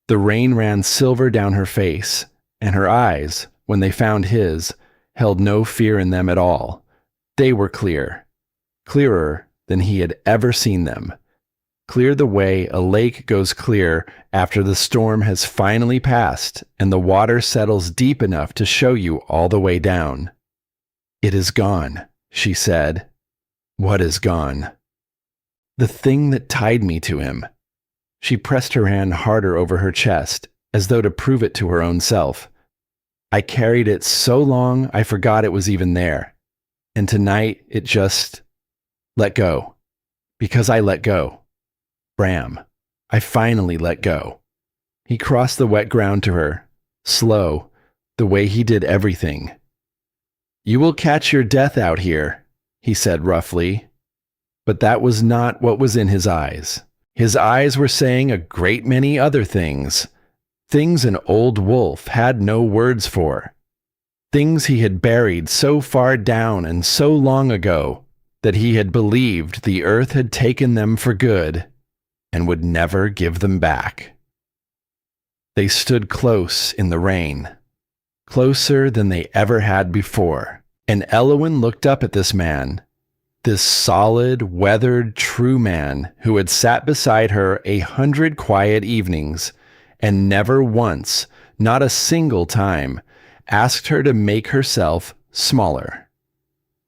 The rain ran silver down her face, and her eyes, when they found his, held no fear in them at all. They were clear, clearer than he had ever seen them. Clear the way a lake goes clear after the storm has finally passed and the water settles deep enough to show you all the way down. "It is gone," she said. "What is gone?" "The thing that tied me to him." She pressed her hand harder over her chest, as though to prove it to her own self. "I carried it so long I forgot it was even there. And tonight it just let go. Because I let go. Bram, I finally let go." He crossed the wet ground to her, slow, the way he did everything. "You will catch your death out here," he said roughly. But that was not what was in his eyes. His eyes were saying a great many other things. Things an old wolf had no words for. Things he had buried so far down and so long ago that he had believed the earth had taken them for good and would never give them back. They stood close in the rain, closer than they ever had before, and Ellawen looked up at this man, this solid, weathered, true man who had sat beside her 100 quiet evenings and never once, not a single time, asked her to make herself smaller.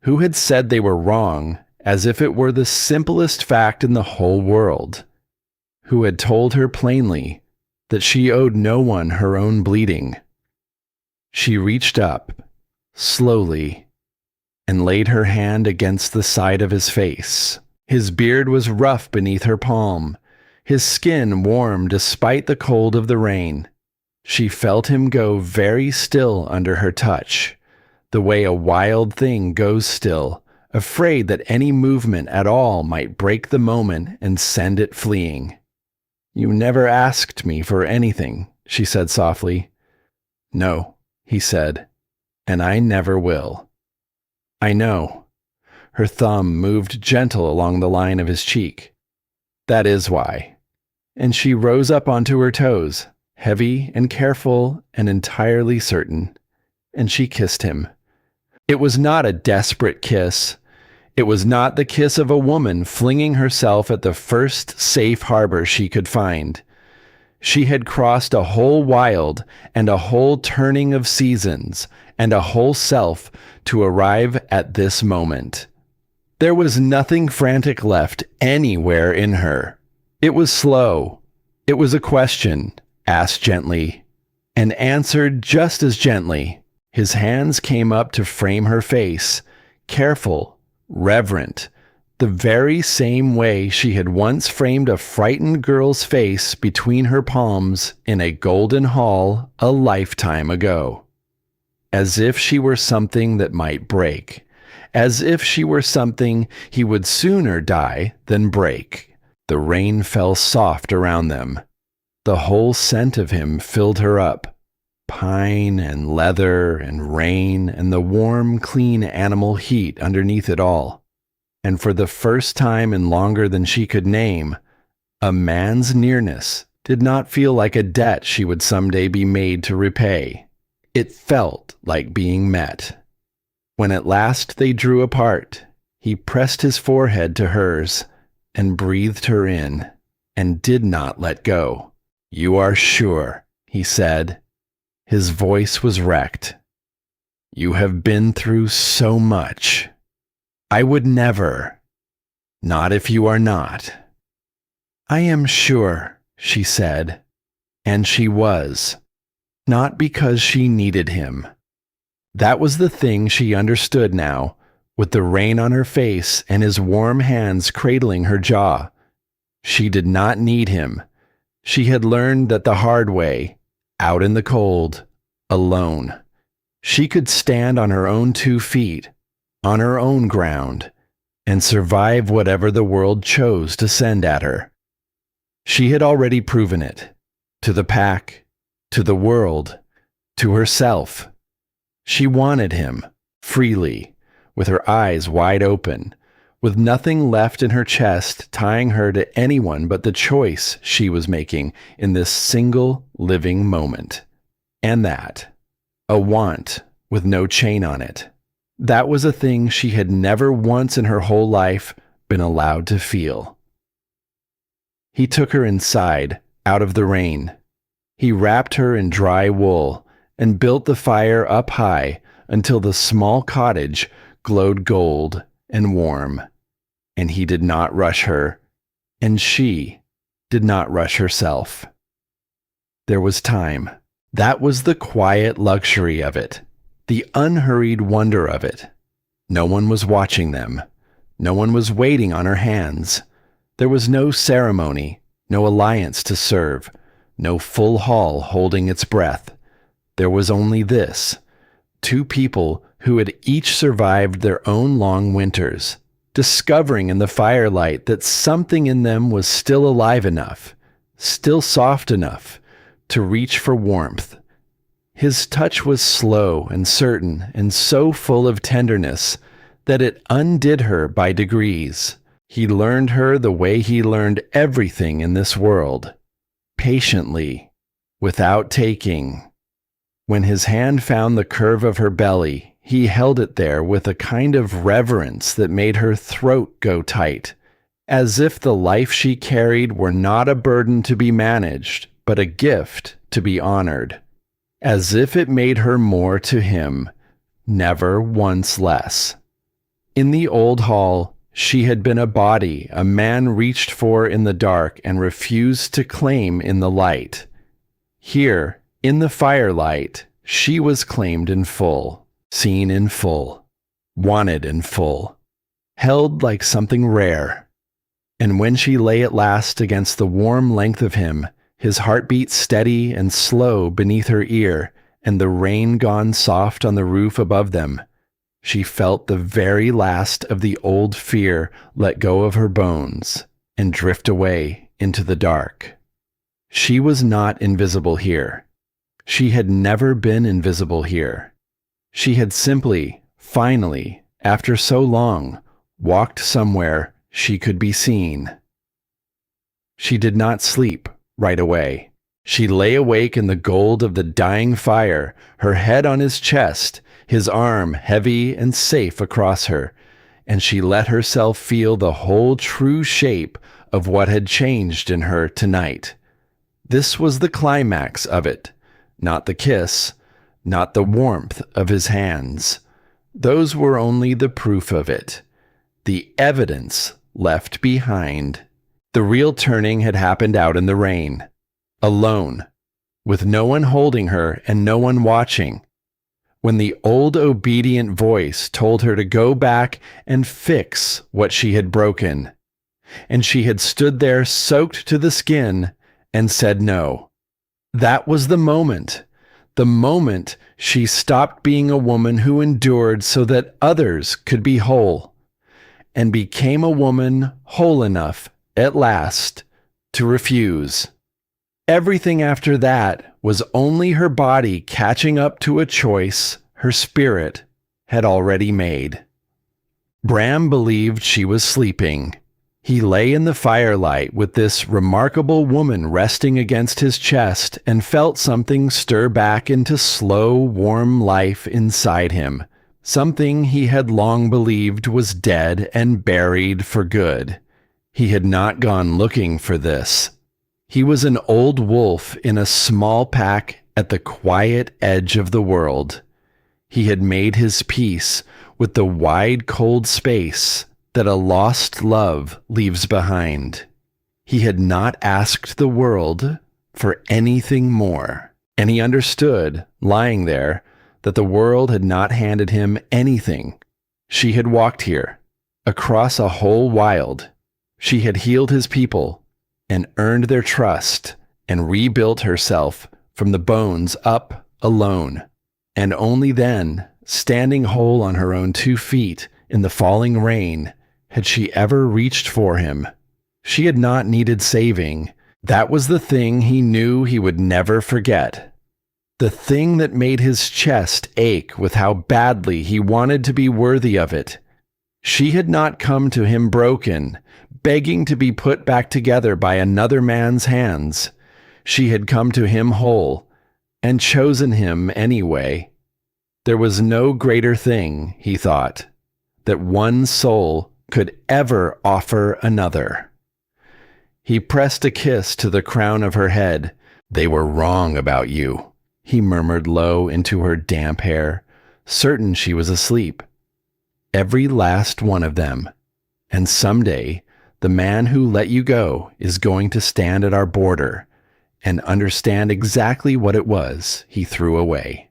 Who had said they were wrong as if it were the simplest fact in the whole world. Who had told her plainly that she owed no one her own bleeding. She reached up, slowly, and laid her hand against the side of his face. His beard was rough beneath her palm, his skin warm despite the cold of the rain. She felt him go very still under her touch, the way a wild thing goes still, afraid that any movement at all might break the moment and send it fleeing. "You never asked me for anything," she said softly. "No," he said, "and I never will." "I know." Her thumb moved gentle along the line of his cheek. "That is why." And she rose up onto her toes, heavy and careful and entirely certain, and she kissed him. It was not a desperate kiss. It was not the kiss of a woman flinging herself at the first safe harbor she could find. She had crossed a whole wild and a whole turning of seasons and a whole self to arrive at this moment. There was nothing frantic left anywhere in her. It was slow. It was a question, asked gently, and answered just as gently. His hands came up to frame her face, careful, reverent, the very same way she had once framed a frightened girl's face between her palms in a golden hall a lifetime ago. As if she were something that might break. As if she were something he would sooner die than break. The rain fell soft around them. The whole scent of him filled her up. Pine and leather and rain and the warm, clean animal heat underneath it all. And for the first time in longer than she could name, a man's nearness did not feel like a debt she would someday be made to repay. It felt like being met. When at last they drew apart, he pressed his forehead to hers and breathed her in and did not let go. "You are sure," he said. His voice was wrecked. "You have been through so much. I would never. Not if you are not." "I am sure," she said. And she was. Not because she needed him. That was the thing she understood now, with the rain on her face and his warm hands cradling her jaw. She did not need him. She had learned that the hard way, out in the cold, alone. She could stand on her own 2 feet, on her own ground, and survive whatever the world chose to send at her. She had already proven it, to the pack, to the world, to herself. She wanted him, freely, with her eyes wide open, with nothing left in her chest tying her to anyone but the choice she was making in this single living moment. And that, a want with no chain on it, that was a thing she had never once in her whole life been allowed to feel. He took her inside, out of the rain. He wrapped her in dry wool and built the fire up high until the small cottage glowed gold and warm. And he did not rush her, and she did not rush herself. There was time. That was the quiet luxury of it, the unhurried wonder of it. No one was watching them. No one was waiting on her hands. There was no ceremony, no alliance to serve, no full hall holding its breath. There was only this: 2 people who had each survived their own long winters, discovering in the firelight that something in them was still alive enough, still soft enough, to reach for warmth. His touch was slow and certain and so full of tenderness that it undid her by degrees. He learned her the way he learned everything in this world, patiently, without taking. When his hand found the curve of her belly, he held it there with a kind of reverence that made her throat go tight, as if the life she carried were not a burden to be managed, but a gift to be honored, as if it made her more to him, never once less. In the old hall, she had been a body a man reached for in the dark and refused to claim in the light. Here, in the firelight, she was claimed in full, seen in full, wanted in full, held like something rare. And when she lay at last against the warm length of him, his heartbeat steady and slow beneath her ear, and the rain gone soft on the roof above them, she felt the very last of the old fear let go of her bones and drift away into the dark. She was not invisible here. She had never been invisible here. She had simply, finally, after so long, walked somewhere she could be seen. She did not sleep right away. She lay awake in the gold of the dying fire, her head on his chest, his arm heavy and safe across her, and she let herself feel the whole true shape of what had changed in her tonight. This was the climax of it, not the kiss, not the warmth of his hands. Those were only the proof of it, the evidence left behind. The real turning had happened out in the rain, alone, with no one holding her and no one watching, when the old obedient voice told her to go back and fix what she had broken. And she had stood there soaked to the skin and said no. That was the moment she stopped being a woman who endured so that others could be whole, and became a woman whole enough, at last, to refuse. Everything after that was only her body catching up to a choice her spirit had already made. Bram believed she was sleeping. He lay in the firelight with this remarkable woman resting against his chest and felt something stir back into slow, warm life inside him, something he had long believed was dead and buried for good. He had not gone looking for this. He was an old wolf in a small pack at the quiet edge of the world. He had made his peace with the wide, cold space that a lost love leaves behind. He had not asked the world for anything more, and he understood, lying there, that the world had not handed him anything. She had walked here, across a whole wild. She had healed his people and earned their trust and rebuilt herself from the bones up alone. And only then, standing whole on her own 2 feet in the falling rain, had she ever reached for him. She had not needed saving. That was the thing he knew he would never forget. The thing that made his chest ache with how badly he wanted to be worthy of it. She had not come to him broken, begging to be put back together by another man's hands. She had come to him whole, and chosen him anyway. There was no greater thing, he thought, that one soul could ever offer another. He pressed a kiss to the crown of her head. "They were wrong about you," he murmured low into her damp hair, certain she was asleep. "Every last one of them. And someday, the man who let you go is going to stand at our border and understand exactly what it was he threw away."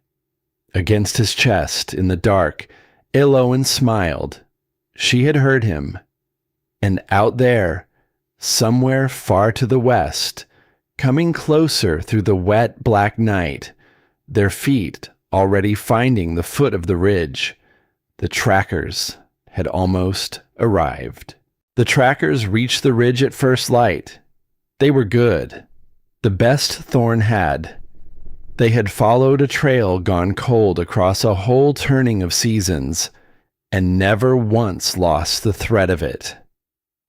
Against his chest, in the dark, Iloan smiled. She had heard him. And out there, somewhere far to the west, coming closer through the wet black night, their feet already finding the foot of the ridge, the trackers had almost arrived. The trackers reached the ridge at first light. They were good. The best Thorn had. They had followed a trail gone cold across a whole turning of seasons, and never once lost the thread of it.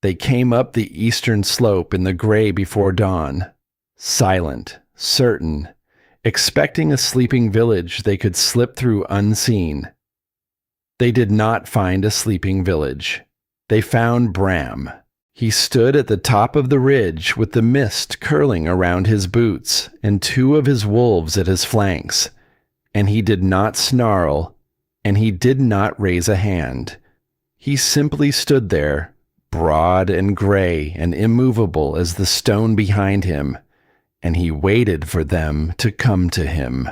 They came up the eastern slope in the gray before dawn, silent, certain, expecting a sleeping village they could slip through unseen. They did not find a sleeping village. They found Bram. He stood at the top of the ridge with the mist curling around his boots and 2 of his wolves at his flanks, and he did not snarl, and he did not raise a hand. He simply stood there, broad and gray and immovable as the stone behind him, and he waited for them to come to him.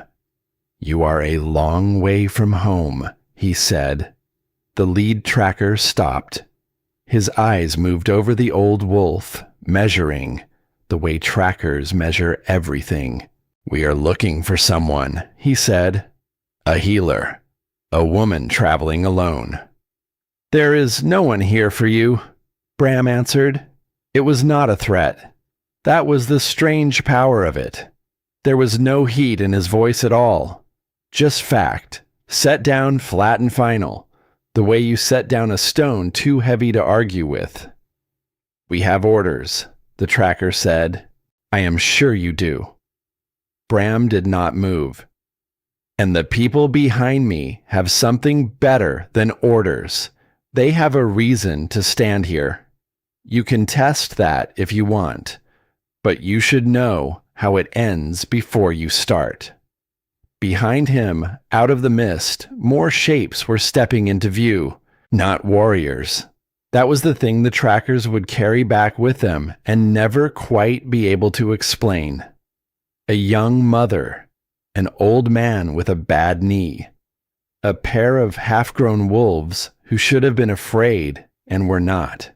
"You are a long way from home," he said. The lead tracker stopped. His eyes moved over the old wolf, measuring, the way trackers measure everything. "We are looking for someone," he said. "A healer. A woman traveling alone." "There is no one here for you," Bram answered. It was not a threat. That was the strange power of it. There was no heat in his voice at all. Just fact, set down flat and final, the way you set down a stone too heavy to argue with. "We have orders," the tracker said. "I am sure you do." Bram did not move. "And the people behind me have something better than orders. They have a reason to stand here. You can test that if you want, but you should know how it ends before you start." Behind him, out of the mist, more shapes were stepping into view. Not warriors. That was the thing the trackers would carry back with them and never quite be able to explain. A young mother, an old man with a bad knee, a pair of half-grown wolves who should have been afraid and were not.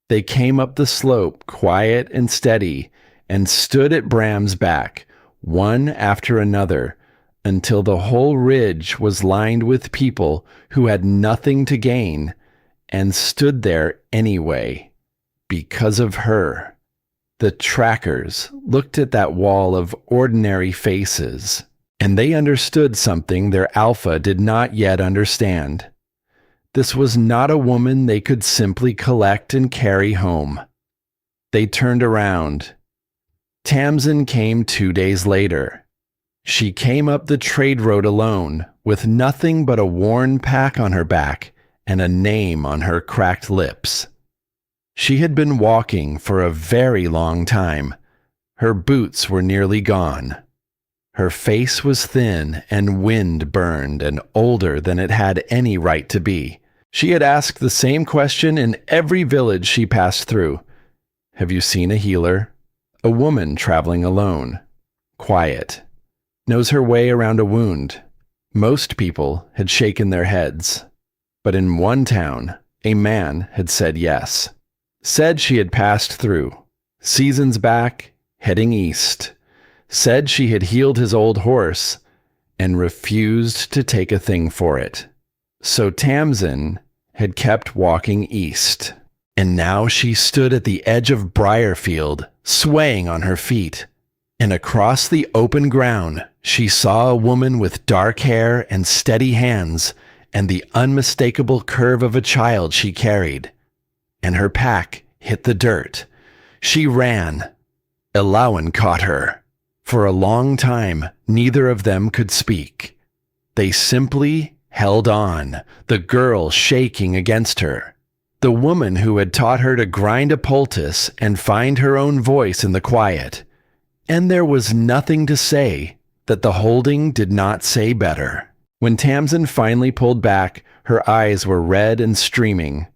They came up the slope, quiet and steady, and stood at Bram's back, one after another, until the whole ridge was lined with people who had nothing to gain and stood there anyway, because of her. The trackers looked at that wall of ordinary faces, and they understood something their alpha did not yet understand. This was not a woman they could simply collect and carry home. They turned around. Tamsin came 2 days later. She came up the trade road alone, with nothing but a worn pack on her back and a name on her cracked lips. She had been walking for a very long time. Her boots were nearly gone. Her face was thin and wind-burned and older than it had any right to be. She had asked the same question in every village she passed through. "Have you seen a healer? A woman traveling alone. Quiet. Knows her way around a wound." Most people had shaken their heads. But in one town, a man had said yes. Said she had passed through. Seasons back, heading east. Said she had healed his old horse and refused to take a thing for it. So Tamsin had kept walking east, and now she stood at the edge of Briarfield, swaying on her feet, and across the open ground she saw a woman with dark hair and steady hands and the unmistakable curve of a child she carried, and her pack hit the dirt. She ran. Elawan caught her. For a long time, neither of them could speak. They simply held on, the girl shaking against her. The woman who had taught her to grind a poultice and find her own voice in the quiet. And there was nothing to say that the holding did not say better. When Tamsin finally pulled back, her eyes were red and streaming.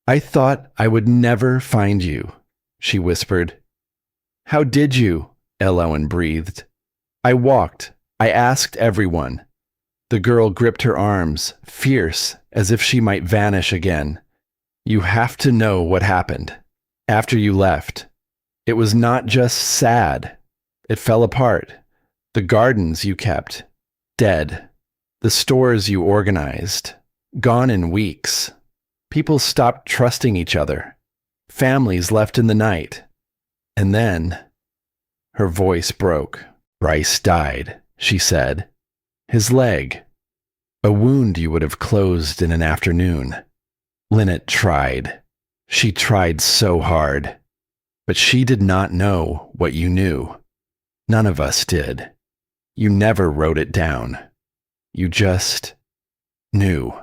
"I thought I would never find you," she whispered. "How did you?" Elawan breathed. "I walked. I asked everyone." The girl gripped her arms, fierce, as if she might vanish again. "You have to know what happened. After you left. It was not just sad. It fell apart. The gardens you kept. Dead. The stores you organized. Gone in weeks. People stopped trusting each other. Families left in the night. And then..." Her voice broke. "Bryce died," she said. "His leg. A wound you would have closed in an afternoon. Lynette tried. She tried so hard. But she did not know what you knew. None of us did. You never wrote it down. You just knew."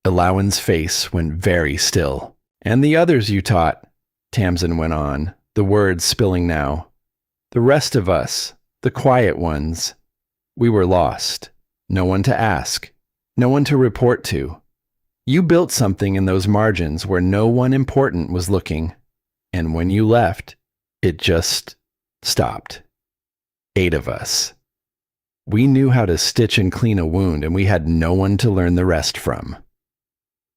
Elawan's face went very still. "And the others you taught," Tamsin went on, the words spilling now. "The rest of us, the quiet ones, we were lost. No one to ask. No one to report to. You built something in those margins where no one important was looking. And when you left, it just stopped. 8 of us. We knew how to stitch and clean a wound, and we had no one to learn the rest from."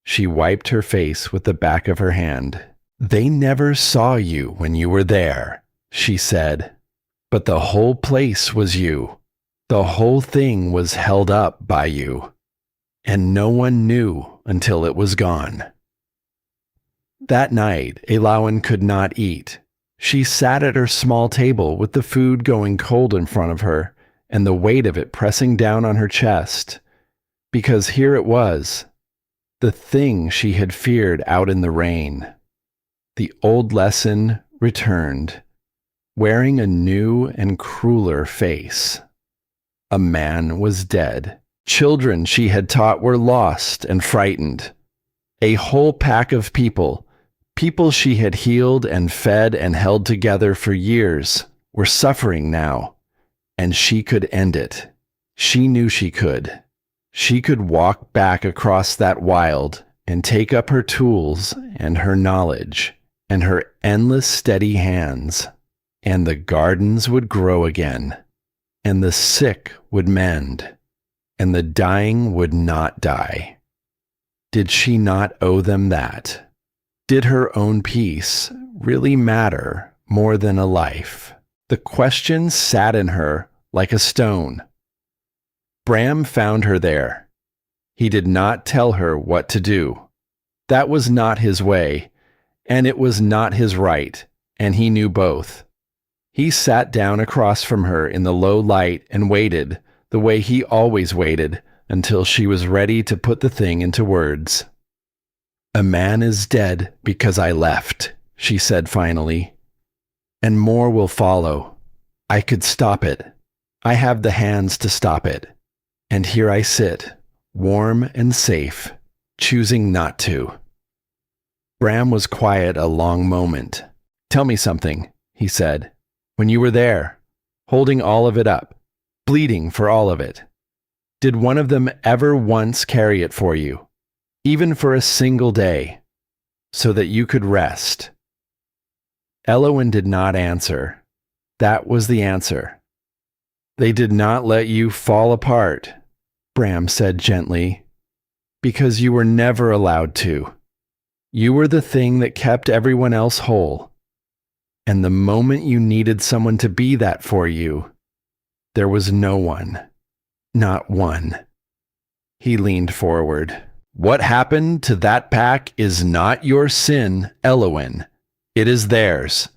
She wiped her face with the back of her hand. "They never saw you when you were there," she said. "But the whole place was you. The whole thing was held up by you. And no one knew until it was gone." That night, Elawan could not eat. She sat at her small table with the food going cold in front of her and the weight of it pressing down on her chest. Because here it was, the thing she had feared out in the rain. The old lesson returned, wearing a new and crueler face. A man was dead. Children she had taught were lost and frightened. A whole pack of people she had healed and fed and held together for years, were suffering now, and she could end it. She knew she could. She could walk back across that wild and take up her tools and her knowledge and her endless steady hands, and the gardens would grow again, and the sick would mend, and the dying would not die. Did she not owe them that? Did her own peace really matter more than a life? The question sat in her like a stone. Bram found her there. He did not tell her what to do. That was not his way, and it was not his right, and he knew both. He sat down across from her in the low light and waited, the way he always waited, until she was ready to put the thing into words. "A man is dead because I left," she said finally. "And more will follow. I could stop it. I have the hands to stop it. And here I sit, warm and safe, choosing not to." Bram was quiet a long moment. "Tell me something," he said. "When you were there, holding all of it up, bleeding for all of it, did one of them ever once carry it for you? Even for a single day, so that you could rest?" Elawan did not answer. That was the answer. "They did not let you fall apart," Bram said gently, "because you were never allowed to. You were the thing that kept everyone else whole. And the moment you needed someone to be that for you, there was no one, not one." He leaned forward. "What happened to that pack is not your sin, Elawan. It is theirs.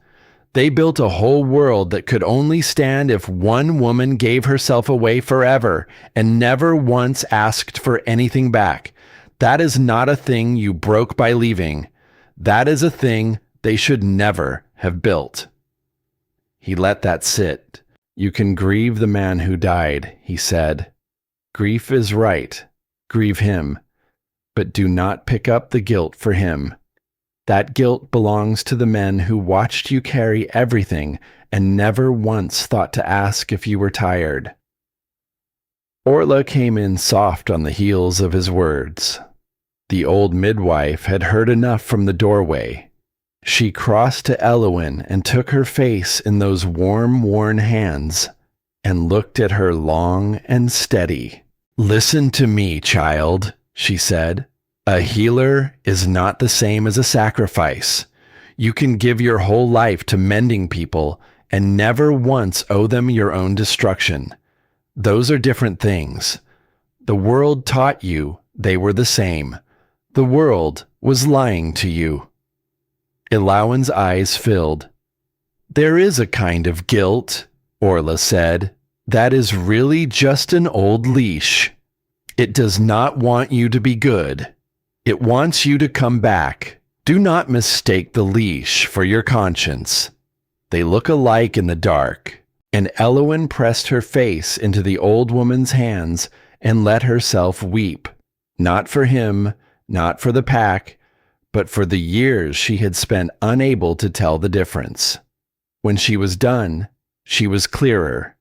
They built a whole world that could only stand if one woman gave herself away forever and never once asked for anything back. That is not a thing you broke by leaving. That is a thing they should never have built." He let that sit. "You can grieve the man who died," he said. "Grief is right. Grieve him. But do not pick up the guilt for him. That guilt belongs to the men who watched you carry everything and never once thought to ask if you were tired." Orla came in soft on the heels of his words. The old midwife had heard enough from the doorway. She crossed to Elawan and took her face in those warm, worn hands and looked at her long and steady. "Listen to me, child," she said. "A healer is not the same as a sacrifice. You can give your whole life to mending people and never once owe them your own destruction. Those are different things. The world taught you they were the same. The world was lying to you." Elawan's eyes filled. "There is a kind of guilt," Orla said, "that is really just an old leash. It does not want you to be good. It wants you to come back. Do not mistake the leash for your conscience. They look alike in the dark." And Elawan pressed her face into the old woman's hands and let herself weep, not for him, not for the pack, but for the years she had spent unable to tell the difference. When she was done, she was clearer.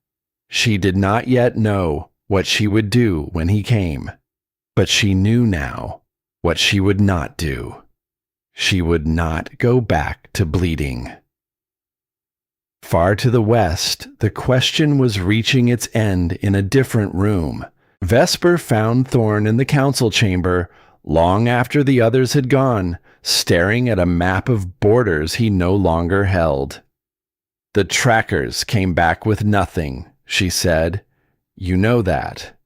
She did not yet know what she would do when he came, but she knew now what she would not do. She would not go back to bleeding. Far to the west, the question was reaching its end in a different room. Vesper found Thorn in the council chamber, long after the others had gone, staring at a map of borders he no longer held. "The trackers came back with nothing," she said. "You know that."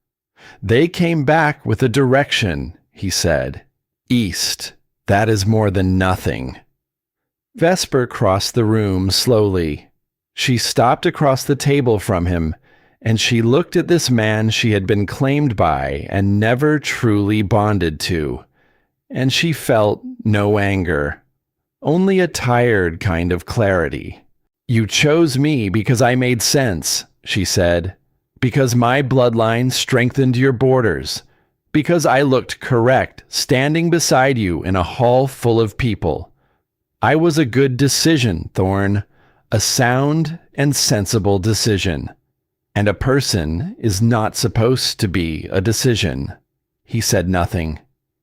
"They came back with a direction," he said. "East. That is more than nothing." Vesper crossed the room slowly. She stopped across the table from him, and she looked at this man she had been claimed by and never truly bonded to, and she felt no anger, only a tired kind of clarity. "You chose me because I made sense," she said, "because my bloodline strengthened your borders, because I looked correct standing beside you in a hall full of people. I was a good decision, Thorn, a sound and sensible decision. And a person is not supposed to be a decision." He said nothing.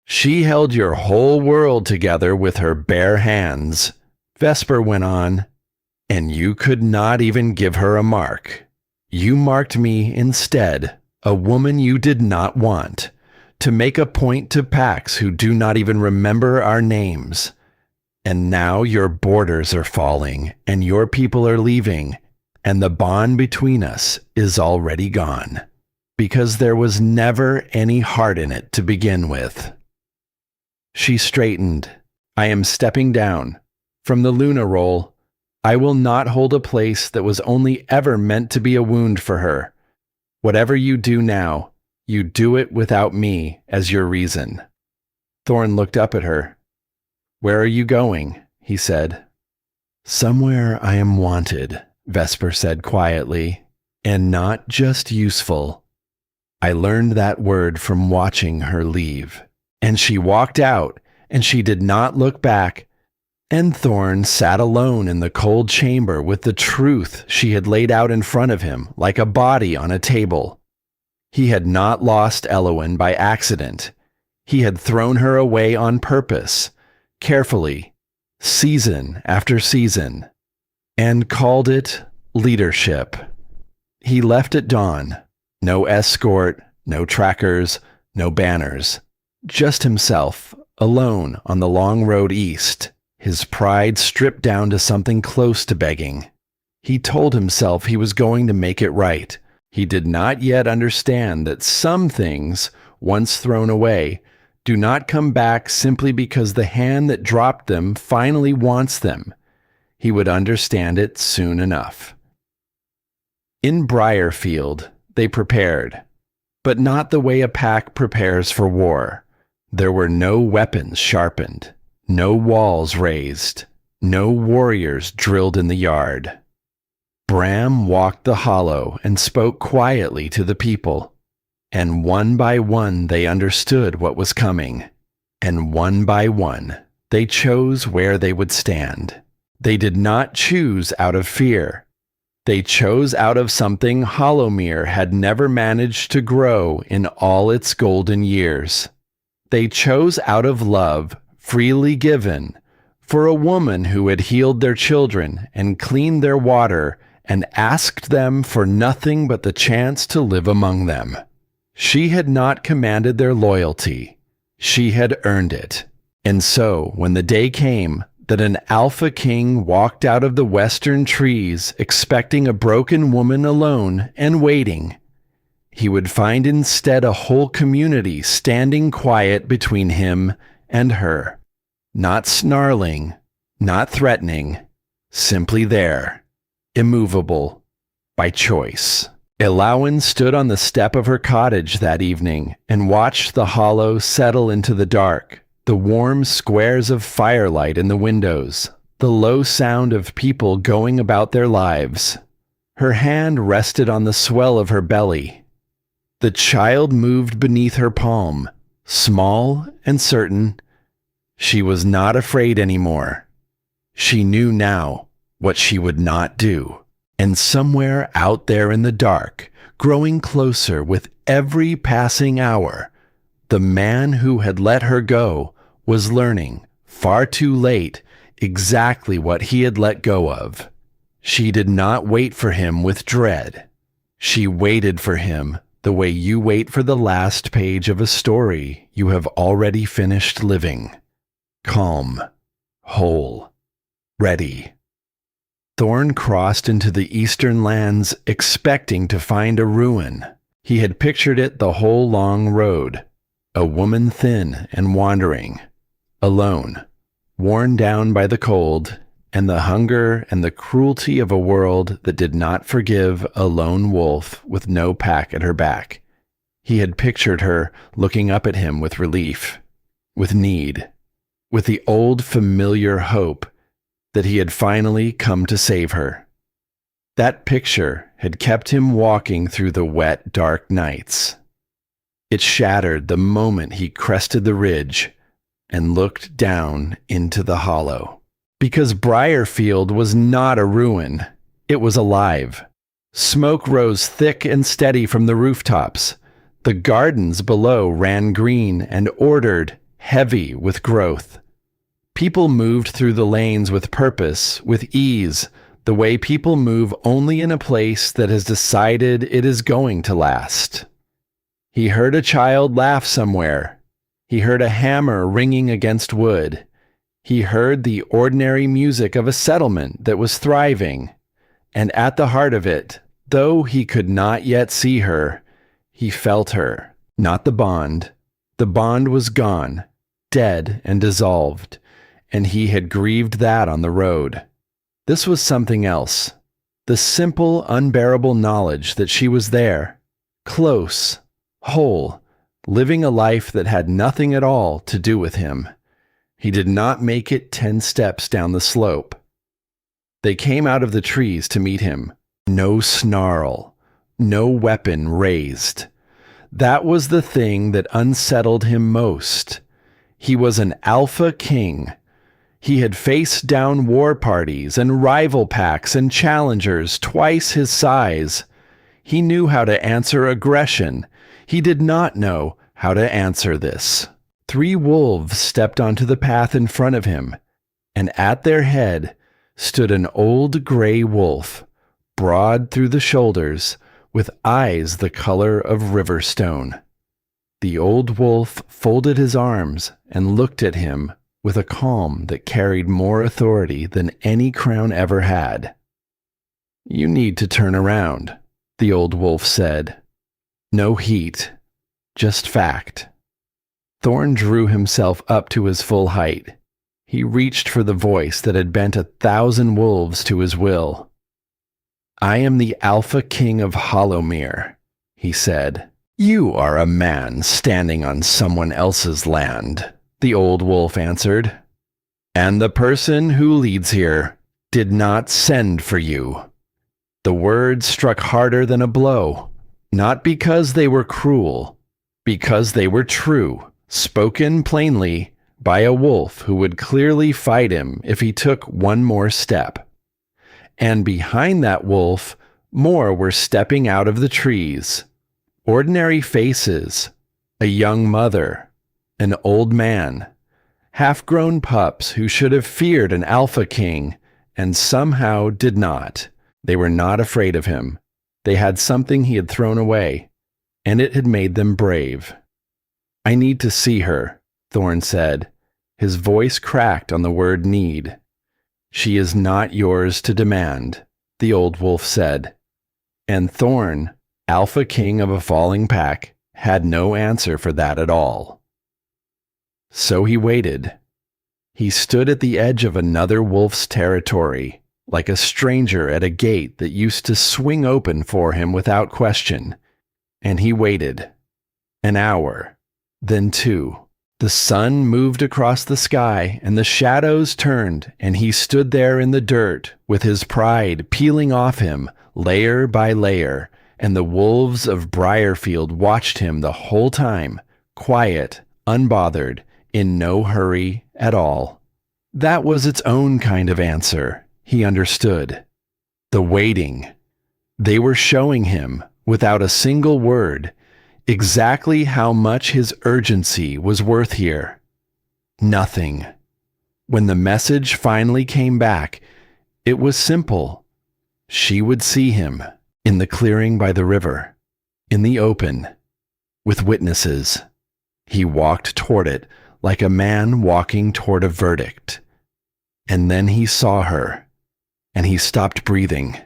"She held your whole world together with her bare hands," Vesper went on, "and you could not even give her a mark. You marked me instead, a woman you did not want, to make a point to Pax who do not even remember our names. And now your borders are falling, and your people are leaving, and the bond between us is already gone, because there was never any heart in it to begin with." She straightened. "I am stepping down. From the Luna role, I will not hold a place that was only ever meant to be a wound for her. Whatever you do now, you do it without me as your reason." Thorn looked up at her. "Where are you going?" he said. "Somewhere I am wanted," Vesper said quietly, "and not just useful." I learned that word from watching her leave. And she walked out, and she did not look back, and Thorn sat alone in the cold chamber with the truth she had laid out in front of him like a body on a table. He had not lost Elowen by accident. He had thrown her away on purpose, carefully, season after season, and called it leadership. He left at dawn. No escort, no trackers, no banners. Just himself, alone on the long road east, his pride stripped down to something close to begging. He told himself he was going to make it right. He did not yet understand that some things, once thrown away, do not come back simply because the hand that dropped them finally wants them. He would understand it soon enough. In Briarfield, they prepared, but not the way a pack prepares for war. There were no weapons sharpened, no walls raised, no warriors drilled in the yard. Bram walked the hollow and spoke quietly to the people. And one by one they understood what was coming, and one by one they chose where they would stand. They did not choose out of fear. They chose out of something Hollowmere had never managed to grow in all its golden years. They chose out of love, freely given, for a woman who had healed their children and cleaned their water and asked them for nothing but the chance to live among them. She had not commanded their loyalty. She had earned it. And so, when the day came that an alpha king walked out of the western trees expecting a broken woman alone and waiting, he would find instead a whole community standing quiet between him and her, not snarling, not threatening, simply there, immovable, by choice. Elowen stood on the step of her cottage that evening and watched the hollow settle into the dark, the warm squares of firelight in the windows, the low sound of people going about their lives. Her hand rested on the swell of her belly. The child moved beneath her palm, small and certain. She was not afraid anymore. She knew now what she would not do. And somewhere out there in the dark, growing closer with every passing hour, the man who had let her go was learning, far too late, exactly what he had let go of. She did not wait for him with dread. She waited for him the way you wait for the last page of a story you have already finished living. Calm, whole, ready. Thorn crossed into the eastern lands expecting to find a ruin. He had pictured it the whole long road. A woman thin and wandering, alone, worn down by the cold and the hunger and the cruelty of a world that did not forgive a lone wolf with no pack at her back. He had pictured her looking up at him with relief, with need, with the old familiar hope that he had finally come to save her. That picture had kept him walking through the wet, dark nights. It shattered the moment he crested the ridge and looked down into the hollow. Because Briarfield was not a ruin, it was alive. Smoke rose thick and steady from the rooftops. The gardens below ran green and ordered, heavy with growth. People moved through the lanes with purpose, with ease, the way people move only in a place that has decided it is going to last. He heard a child laugh somewhere. He heard a hammer ringing against wood. He heard the ordinary music of a settlement that was thriving. And at the heart of it, though he could not yet see her, he felt her, not the bond. The bond was gone, dead and dissolved, and he had grieved that on the road. This was something else. The simple, unbearable knowledge that she was there, close, whole, living a life that had nothing at all to do with him. He did not make it 10 steps down the slope. They came out of the trees to meet him. No snarl, no weapon raised. That was the thing that unsettled him most. He was an alpha king. He had faced down war parties and rival packs and challengers twice his size. He knew how to answer aggression. He did not know how to answer this. 3 wolves stepped onto the path in front of him, and at their head stood an old gray wolf, broad through the shoulders, with eyes the color of river stone. The old wolf folded his arms and looked at him with a calm that carried more authority than any crown ever had. "You need to turn around," the old wolf said. "No heat, just fact." Thorn drew himself up to his full height. He reached for the voice that had bent 1,000 wolves to his will. "I am the Alpha King of Hollowmere," he said. "You are a man standing on someone else's land," the old wolf answered. "And the person who leads here did not send for you." The words struck harder than a blow, not because they were cruel, because they were true, spoken plainly by a wolf who would clearly fight him if he took one more step. And behind that wolf, more were stepping out of the trees. Ordinary faces, a young mother, an old man, half-grown pups who should have feared an alpha king and somehow did not. They were not afraid of him. They had something he had thrown away, and it had made them brave. "I need to see her," Thorn said. His voice cracked on the word need. "She is not yours to demand," the old wolf said. And Thorn, Alpha King of a falling pack, had no answer for that at all. So he waited. He stood at the edge of another wolf's territory, like a stranger at a gate that used to swing open for him without question. And he waited. An hour, then 2. The sun moved across the sky, and the shadows turned, and he stood there in the dirt, with his pride peeling off him, layer by layer, and the wolves of Briarfield watched him the whole time, quiet, unbothered, in no hurry at all. That was its own kind of answer, he understood. The waiting. They were showing him, without a single word, exactly how much his urgency was worth here. Nothing. When the message finally came back, it was simple. She would see him in the clearing by the river, in the open, with witnesses. He walked toward it like a man walking toward a verdict. And then he saw her, and he stopped breathing.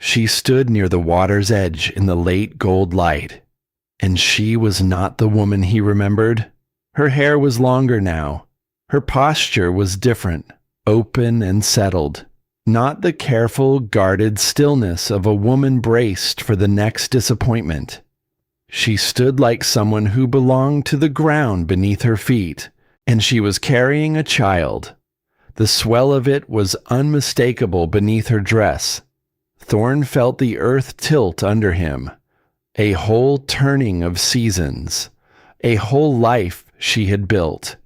She stood near the water's edge in the late gold light, and she was not the woman he remembered. Her hair was longer now. Her posture was different, open and settled, not the careful, guarded stillness of a woman braced for the next disappointment. She stood like someone who belonged to the ground beneath her feet, and she was carrying a child. The swell of it was unmistakable beneath her dress. Thorn felt the earth tilt under him, a whole turning of seasons, a whole life she had built,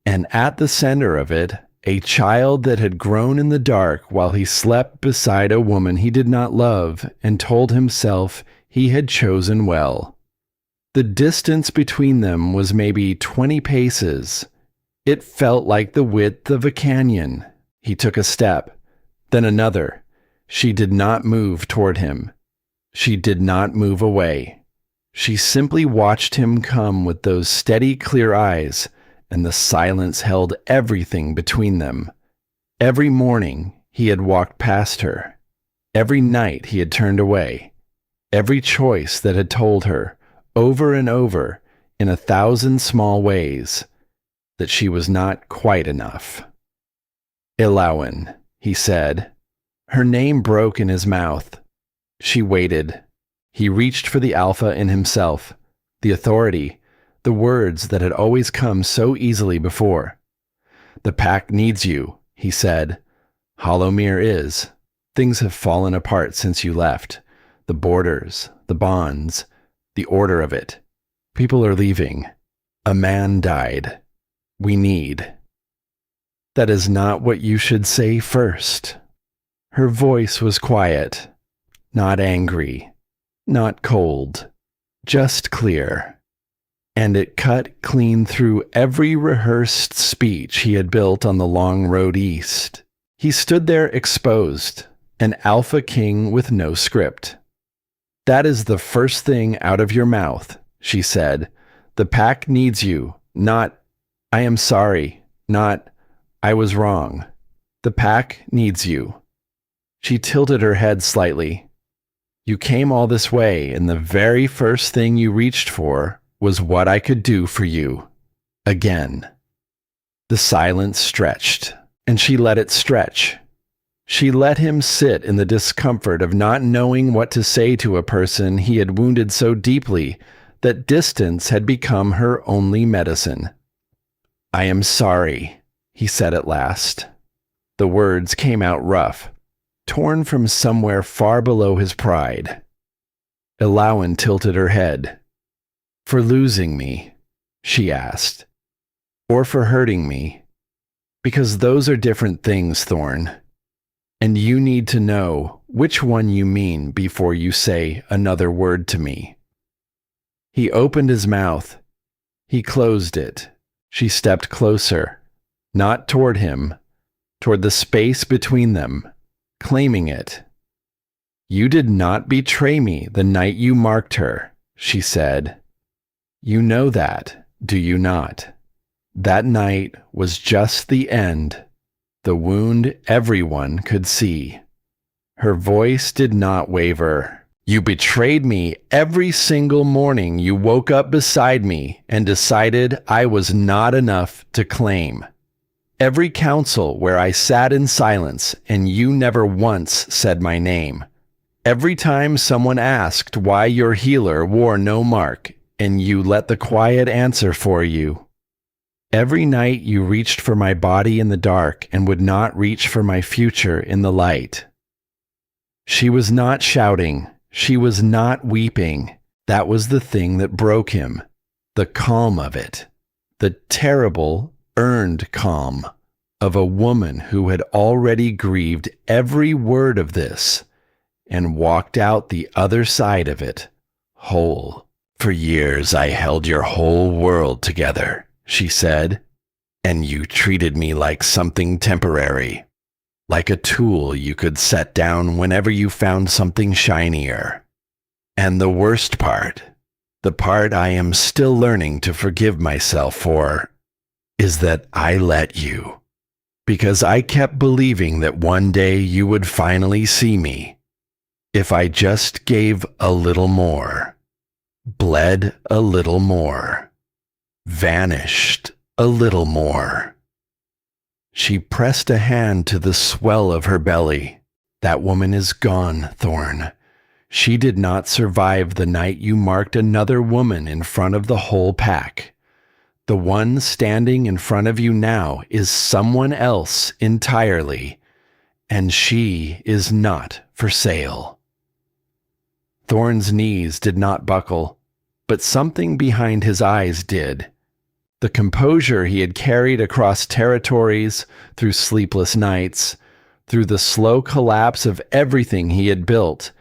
and at the center of it, a child that had grown in the dark while he slept beside a woman he did not love and told himself he had chosen well. The distance between them was maybe 20 paces. It felt like the width of a canyon. He took a step, then another. She did not move toward him. She did not move away. She simply watched him come with those steady, clear eyes, and the silence held everything between them. Every morning he had walked past her. Every night he had turned away. Every choice that had told her, over and over, in 1,000 small ways, that she was not quite enough. Ilawen, he said. Her name broke in his mouth. She waited. He reached for the alpha in himself, the authority, the words that had always come so easily before. The pack needs you, he said. Hollowmere is. Things have fallen apart since you left. The borders, the bonds, the order of it. People are leaving. A man died. We need. That is not what you should say first. Her voice was quiet, not angry, not cold, just clear. And it cut clean through every rehearsed speech he had built on the long road east. He stood there exposed, an alpha king with no script. That is the first thing out of your mouth, she said. The pack needs you, not, I am sorry, not, I was wrong. The pack needs you. She tilted her head slightly. You came all this way, and the very first thing you reached for was what I could do for you. Again. The silence stretched, and she let it stretch. She let him sit in the discomfort of not knowing what to say to a person he had wounded so deeply that distance had become her only medicine. I am sorry, he said at last. The words came out rough, torn from somewhere far below his pride. Ilawen tilted her head. For losing me, she asked. Or for hurting me. Because those are different things, Thorn. And you need to know which one you mean before you say another word to me. He opened his mouth. He closed it. She stepped closer, not toward him, toward the space between them, claiming it. You did not betray me the night you marked her, she said. You know that, do you not? That night was just the end, the wound everyone could see. Her voice did not waver. You betrayed me every single morning you woke up beside me and decided I was not enough to claim. Every council where I sat in silence and you never once said my name. Every time someone asked why your healer wore no mark and you let the quiet answer for you. Every night you reached for my body in the dark and would not reach for my future in the light. She was not shouting. She was not weeping. That was the thing that broke him. The calm of it. The terrible, earned calm of a woman who had already grieved every word of this and walked out the other side of it, whole. For years I held your whole world together, she said, and you treated me like something temporary, like a tool you could set down whenever you found something shinier. And the worst part, the part I am still learning to forgive myself for, is that I let you. Because I kept believing that one day you would finally see me. If I just gave a little more, bled a little more, vanished a little more. She pressed a hand to the swell of her belly. That woman is gone, Thorn. She did not survive the night you marked another woman in front of the whole pack. The one standing in front of you now is someone else entirely, and she is not for sale. Thorn's knees did not buckle, but something behind his eyes did. The composure he had carried across territories, through sleepless nights, through the slow collapse of everything he had built,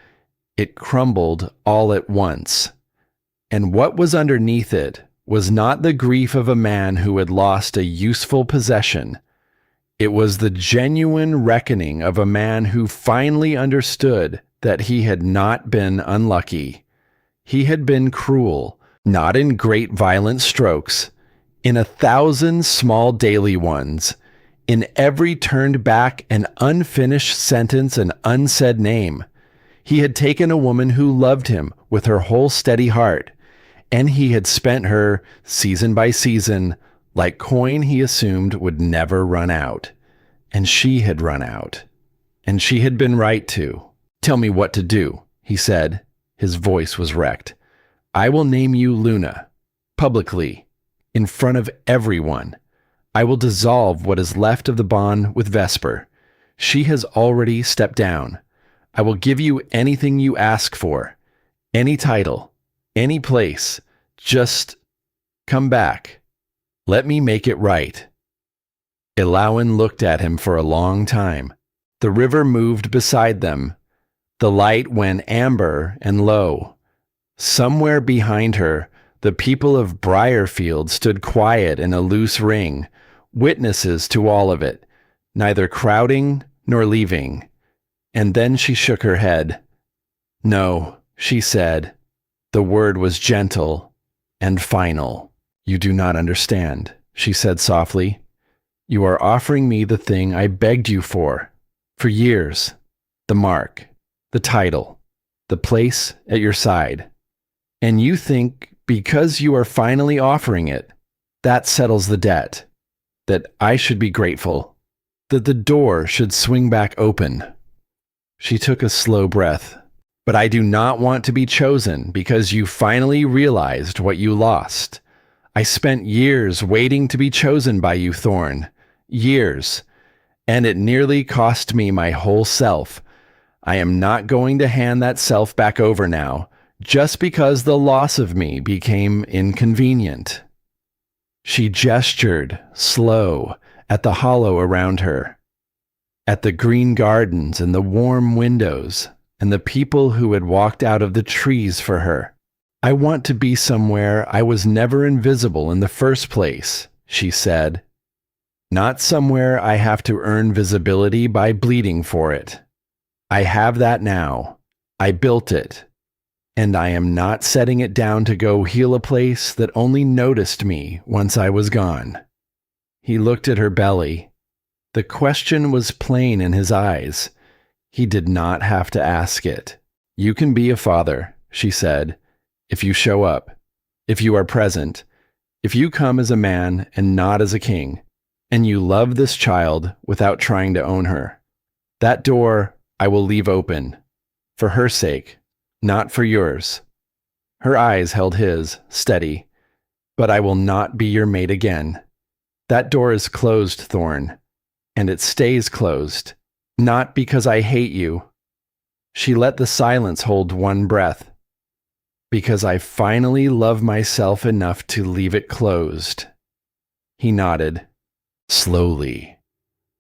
it crumbled all at once. And what was underneath it was not the grief of a man who had lost a useful possession. It was the genuine reckoning of a man who finally understood that he had not been unlucky. He had been cruel, not in great violent strokes, in 1,000 small daily ones, in every turned back and unfinished sentence and unsaid name. He had taken a woman who loved him with her whole steady heart, and he had spent her, season by season, like coin he assumed would never run out. And she had run out. And she had been right to. "Tell me what to do," he said. His voice was wrecked. "I will name you Luna, publicly, in front of everyone. I will dissolve what is left of the bond with Vesper. She has already stepped down. I will give you anything you ask for, any title, any place. Just come back. Let me make it right." Elowin looked at him for a long time. The river moved beside them. The light went amber and low. Somewhere behind her, the people of Briarfield stood quiet in a loose ring, witnesses to all of it, neither crowding nor leaving. And then she shook her head. "No," she said. The word was gentle and final. "You do not understand," she said softly. "You are offering me the thing I begged you for years. The mark, the title, the place at your side. And you think because you are finally offering it, that settles the debt, that I should be grateful, that the door should swing back open." She took a slow breath. "But I do not want to be chosen because you finally realized what you lost. I spent years waiting to be chosen by you, Thorn. Years. And it nearly cost me my whole self. I am not going to hand that self back over now, just because the loss of me became inconvenient." She gestured, slow, at the hollow around her, at the green gardens and the warm windows, and the people who had walked out of the trees for her. "I want to be somewhere I was never invisible in the first place," she said. "Not somewhere I have to earn visibility by bleeding for it. I have that now. I built it. And I am not setting it down to go heal a place that only noticed me once I was gone." He looked at her belly. The question was plain in his eyes. He did not have to ask it. "You can be a father," she said, "if you show up, if you are present, if you come as a man and not as a king, and you love this child without trying to own her. That door I will leave open, for her sake, not for yours." Her eyes held his, steady. "But I will not be your mate again. That door is closed, Thorn, and it stays closed, not because I hate you." She let the silence hold one breath. "Because I finally love myself enough to leave it closed." He nodded, slowly,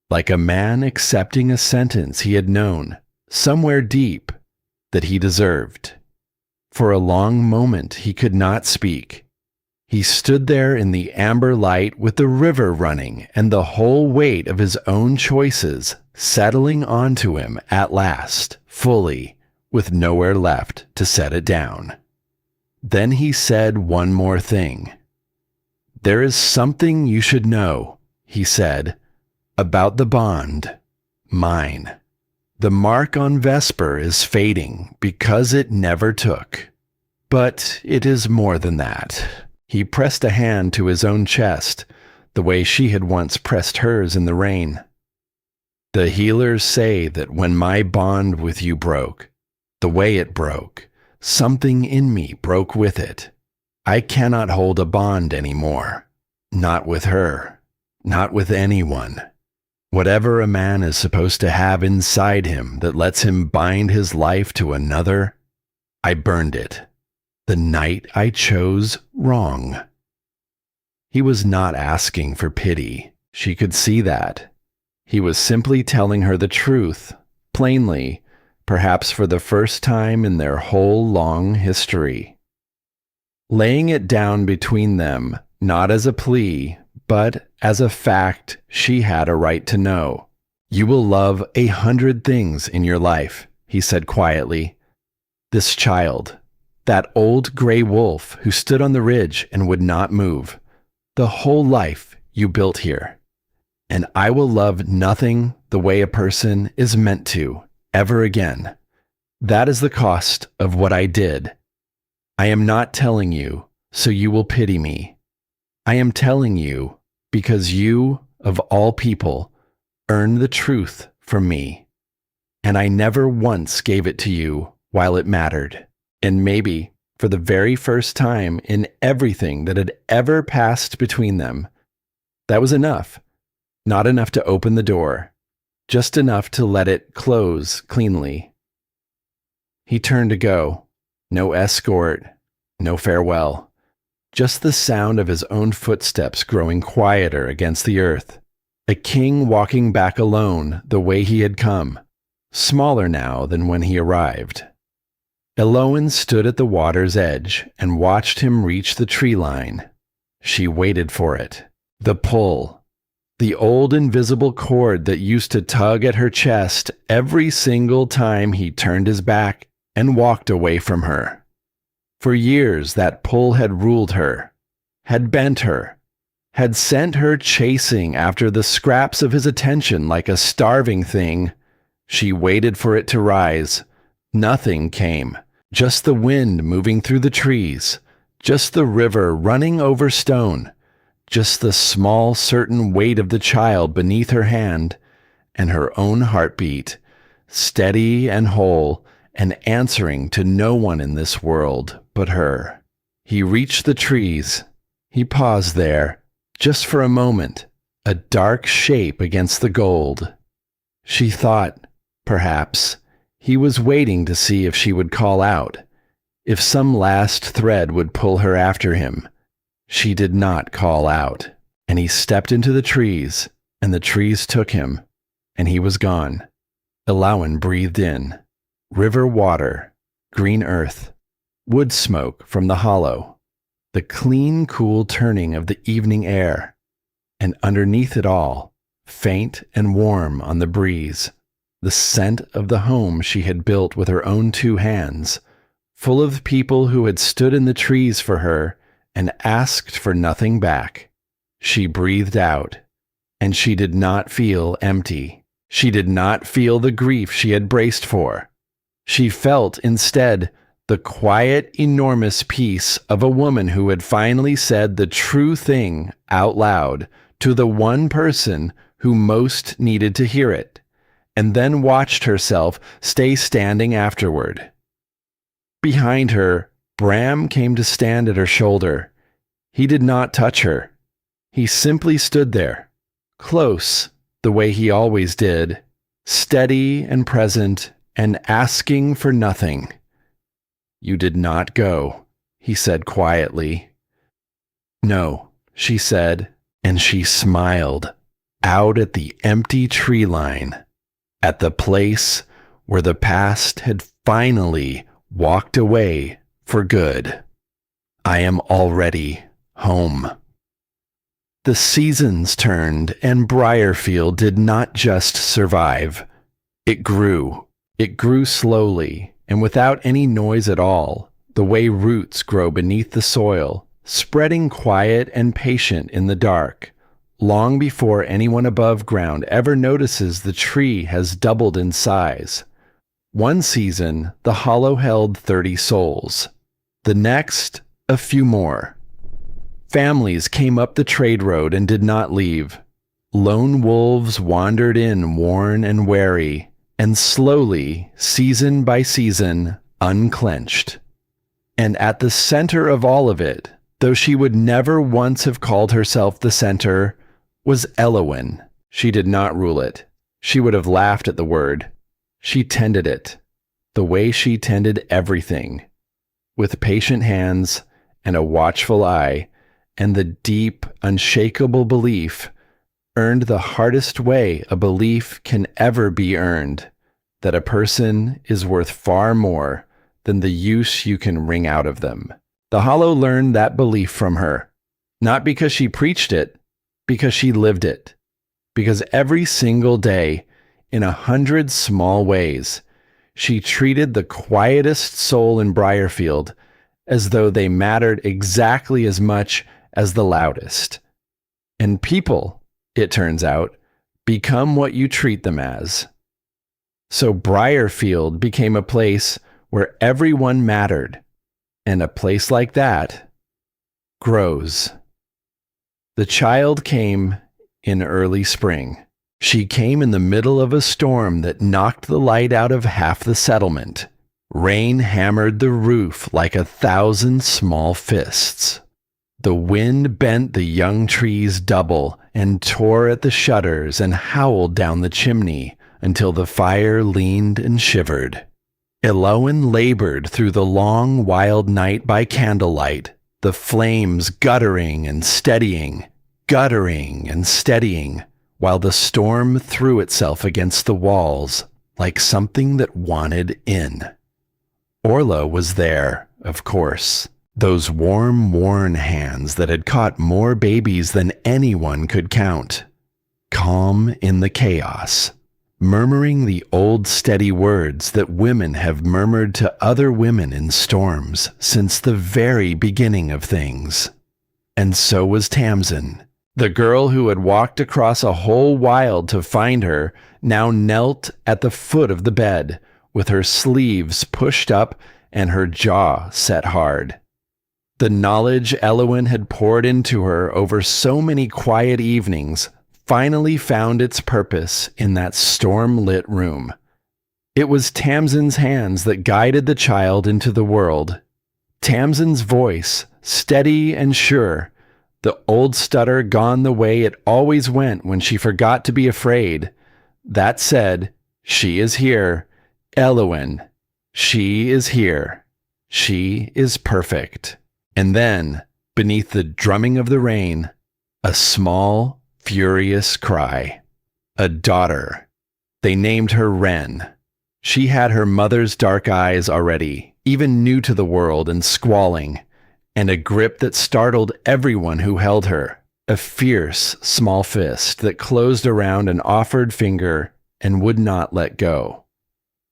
like a man accepting a sentence he had known, somewhere deep, that he deserved. For a long moment he could not speak. He stood there in the amber light with the river running and the whole weight of his own choices settling onto him at last, fully, with nowhere left to set it down. Then he said one more thing. "There is something you should know," he said, "about the bond, mine. The mark on Vesper is fading because it never took. But it is more than that." He pressed a hand to his own chest, the way she had once pressed hers in the rain. "The healers say that when my bond with you broke, the way it broke, something in me broke with it. I cannot hold a bond anymore. Not with her. Not with anyone. Whatever a man is supposed to have inside him that lets him bind his life to another, I burned it. The night I chose wrong." He was not asking for pity. She could see that. He was simply telling her the truth, plainly, perhaps for the first time in their whole long history. Laying it down between them, not as a plea, but as a fact she had a right to know. "You will love 100 things in your life," he said quietly. "This child, that old gray wolf who stood on the ridge and would not move, the whole life you built here. And I will love nothing the way a person is meant to, ever again. That is the cost of what I did. I am not telling you so you will pity me. I am telling you because you, of all people, earned the truth from me. And I never once gave it to you while it mattered. And maybe, for the very first time in everything that had ever passed between them, that was enough. Not enough to open the door, just enough to let it close cleanly." He turned to go. No escort, no farewell. Just the sound of his own footsteps growing quieter against the earth. A king walking back alone the way he had come, smaller now than when he arrived. Eloin stood at the water's edge and watched him reach the tree line. She waited for it. The pull. The old invisible cord that used to tug at her chest every single time he turned his back and walked away from her. For years that pull had ruled her, had bent her, had sent her chasing after the scraps of his attention like a starving thing. She waited for it to rise. Nothing came. Just the wind moving through the trees, just the river running over stone, just the small certain weight of the child beneath her hand, and her own heartbeat, steady and whole, and answering to no one in this world but her. He reached the trees. He paused there, just for a moment, a dark shape against the gold. She thought, perhaps, he was waiting to see if she would call out, if some last thread would pull her after him. She did not call out, and he stepped into the trees, and the trees took him, and he was gone. Eloin breathed in. River water, green earth, wood smoke from the hollow, the clean, cool turning of the evening air, and underneath it all, faint and warm on the breeze, the scent of the home she had built with her own 2 hands, full of people who had stood in the trees for her and asked for nothing back. She breathed out, and she did not feel empty. She did not feel the grief she had braced for. She felt, instead, the quiet, enormous peace of a woman who had finally said the true thing out loud to the one person who most needed to hear it, and then watched herself stay standing afterward. Behind her, Bram came to stand at her shoulder. He did not touch her. He simply stood there, close, the way he always did, steady and present, and asking for nothing. "You did not go," he said quietly. "No," she said, and she smiled, out at the empty tree line, at the place where the past had finally walked away for good. "I am already home." The seasons turned, and Briarfield did not just survive. It grew. It grew slowly, and without any noise at all, the way roots grow beneath the soil, spreading quiet and patient in the dark, long before anyone above ground ever notices the tree has doubled in size. One season, the hollow held 30 souls. The next, a few more. Families came up the trade road and did not leave. Lone wolves wandered in worn and weary, and slowly, season by season, unclenched. And at the center of all of it, though she would never once have called herself the center, was Eowyn. She did not rule it. She would have laughed at the word. She tended it, the way she tended everything, with patient hands and a watchful eye, and the deep, unshakable belief, earned the hardest way a belief can ever be earned, that a person is worth far more than the use you can wring out of them. The Hollow learned that belief from her, not because she preached it, because she lived it. Because every single day, in 100 small ways, she treated the quietest soul in Briarfield as though they mattered exactly as much as the loudest. And people, it turns out, become what you treat them as. So Briarfield became a place where everyone mattered, and a place like that grows. The child came in early spring. She came in the middle of a storm that knocked the light out of half the settlement. Rain hammered the roof like 1,000 small fists. The wind bent the young trees double and tore at the shutters and howled down the chimney until the fire leaned and shivered. Eowyn labored through the long, wild night by candlelight, the flames guttering and steadying, while the storm threw itself against the walls like something that wanted in. Orla was there, of course. Those warm, worn hands that had caught more babies than anyone could count. Calm in the chaos, murmuring the old steady words that women have murmured to other women in storms since the very beginning of things. And so was Tamsin. The girl who had walked across a whole wild to find her now knelt at the foot of the bed, with her sleeves pushed up and her jaw set hard. The knowledge Eowyn had poured into her over so many quiet evenings finally found its purpose in that storm-lit room. It was Tamsin's hands that guided the child into the world. Tamsin's voice, steady and sure, the old stutter gone the way it always went when she forgot to be afraid, that said, "She is here. Eowyn, she is here. She is perfect." And then, beneath the drumming of the rain, a small, furious cry. A daughter. They named her Wren. She had her mother's dark eyes already, even new to the world and squalling, and a grip that startled everyone who held her, a fierce, small fist that closed around an offered finger and would not let go.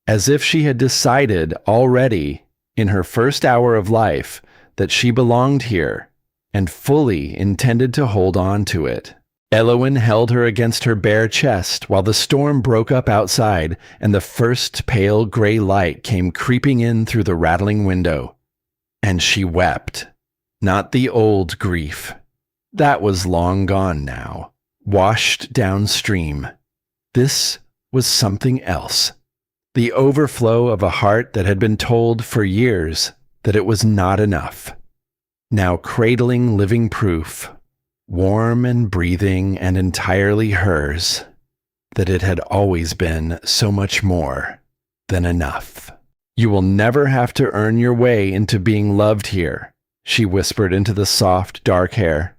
As if she had decided already, in her first hour of life, that she belonged here, and fully intended to hold on to it. Eowyn held her against her bare chest while the storm broke up outside and the first pale gray light came creeping in through the rattling window. And she wept. Not the old grief. That was long gone now, washed downstream. This was something else. The overflow of a heart that had been told for years that it was not enough. Now cradling living proof, warm and breathing and entirely hers, that it had always been so much more than enough. "You will never have to earn your way into being loved here," she whispered into the soft, dark hair.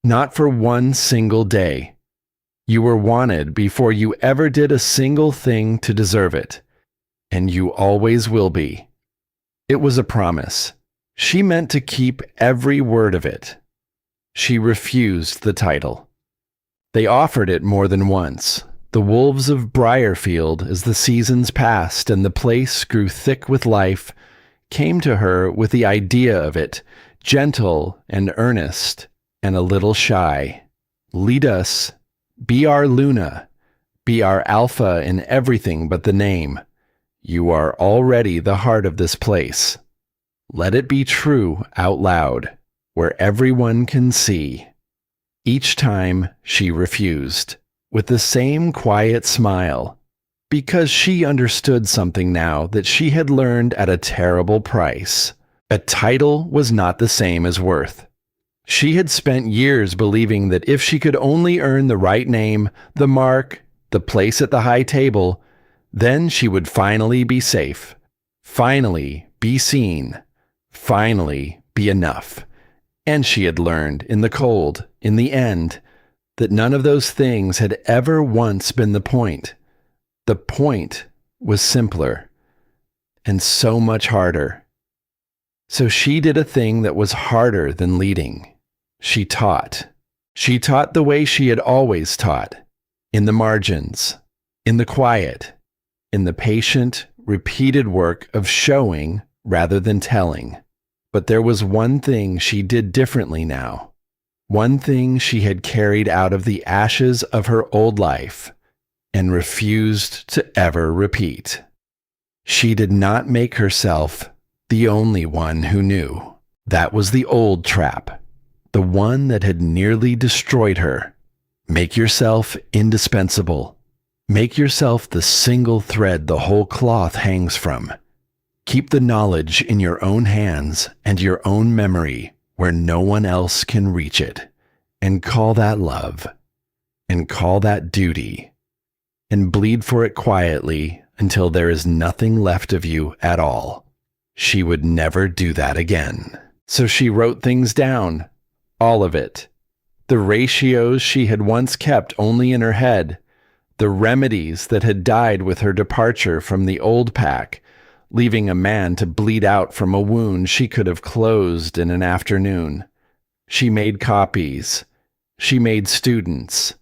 "Not for one single day. You were wanted before you ever did a single thing to deserve it, and you always will be." It was a promise. She meant to keep every word of it. She refused the title. They offered it more than once. The wolves of Briarfield, as the seasons passed and the place grew thick with life, came to her with the idea of it, gentle and earnest and a little shy. Lead us, be our Luna, be our Alpha in everything but the name. You are already the heart of this place. Let it be true out loud, where everyone can see. Each time she refused, with the same quiet smile, because she understood something now that she had learned at a terrible price. A title was not the same as worth. She had spent years believing that if she could only earn the right name, the mark, the place at the high table, then she would finally be safe, finally be seen, finally be enough. And she had learned in the cold, in the end, that none of those things had ever once been the point. The point was simpler and so much harder. So she did a thing that was harder than leading. She taught. She taught the way she had always taught, in the margins, in the quiet, in the patient, repeated work of showing rather than telling. But there was one thing she did differently now. One thing she had carried out of the ashes of her old life and refused to ever repeat. She did not make herself the only one who knew. That was the old trap, the one that had nearly destroyed her. Make yourself indispensable. Make yourself the single thread the whole cloth hangs from. Keep the knowledge in your own hands and your own memory where no one else can reach it, and call that love, and call that duty, and bleed for it quietly until there is nothing left of you at all. She would never do that again. So she wrote things down, all of it. The ratios she had once kept only in her head, the remedies that had died with her departure from the old pack, leaving a man to bleed out from a wound she could have closed in an afternoon. She made copies. She made students.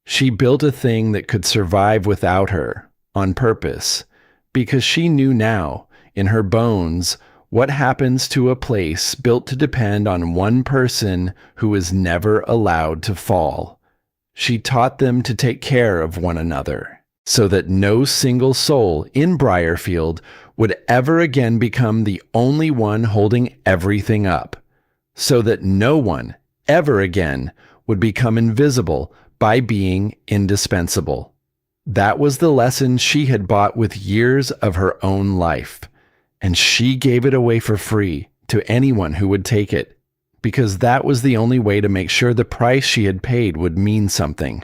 She built a thing that could survive without her, on purpose, because she knew now, in her bones, what happens to a place built to depend on one person who is never allowed to fall. She taught them to take care of one another, so that no single soul in Briarfield would ever again become the only one holding everything up, so that no one ever again would become invisible by being indispensable. That was the lesson she had bought with years of her own life, and she gave it away for free to anyone who would take it, because that was the only way to make sure the price she had paid would mean something.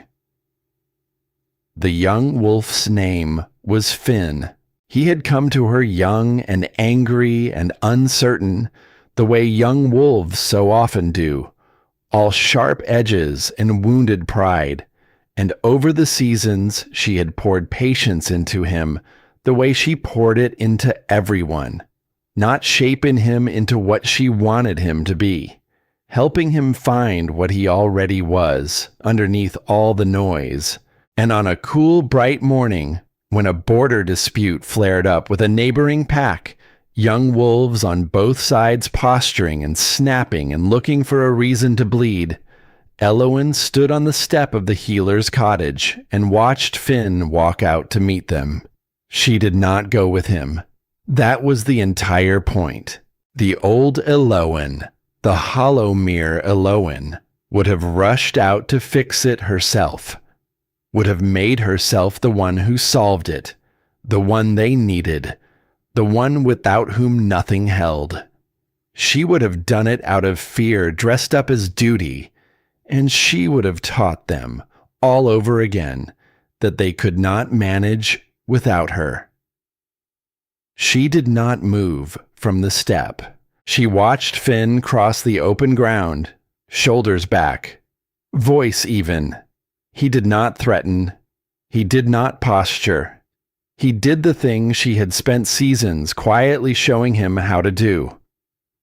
The young wolf's name was Finn. He had come to her young and angry and uncertain, the way young wolves so often do, all sharp edges and wounded pride, and over the seasons she had poured patience into him the way she poured it into everyone, not shaping him into what she wanted him to be, helping him find what he already was underneath all the noise. And on a cool, bright morning, when a border dispute flared up with a neighboring pack, young wolves on both sides posturing and snapping and looking for a reason to bleed, Elowen stood on the step of the healer's cottage and watched Finn walk out to meet them. She did not go with him. That was the entire point. The old Elowen, the Hollowmere Elowen, would have rushed out to fix it herself, would have made herself the one who solved it, the one they needed, the one without whom nothing held. She would have done it out of fear dressed up as duty, and she would have taught them all over again that they could not manage without her. She did not move from the step. She watched Finn cross the open ground, shoulders back, voice even. He did not threaten. He did not posture. He did the thing she had spent seasons quietly showing him how to do.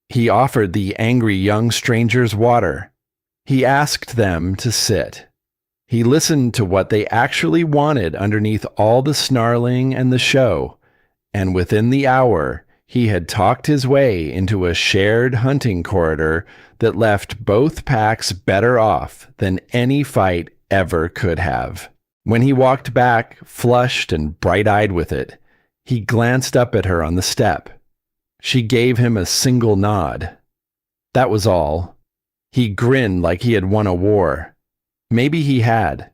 He offered the angry young strangers water. He asked them to sit. He listened to what they actually wanted underneath all the snarling and the show, and within the hour, he had talked his way into a shared hunting corridor that left both packs better off than any fight ever could have. When he walked back, flushed and bright-eyed with it, he glanced up at her on the step. She gave him a single nod. That was all. He grinned like he had won a war. Maybe he had.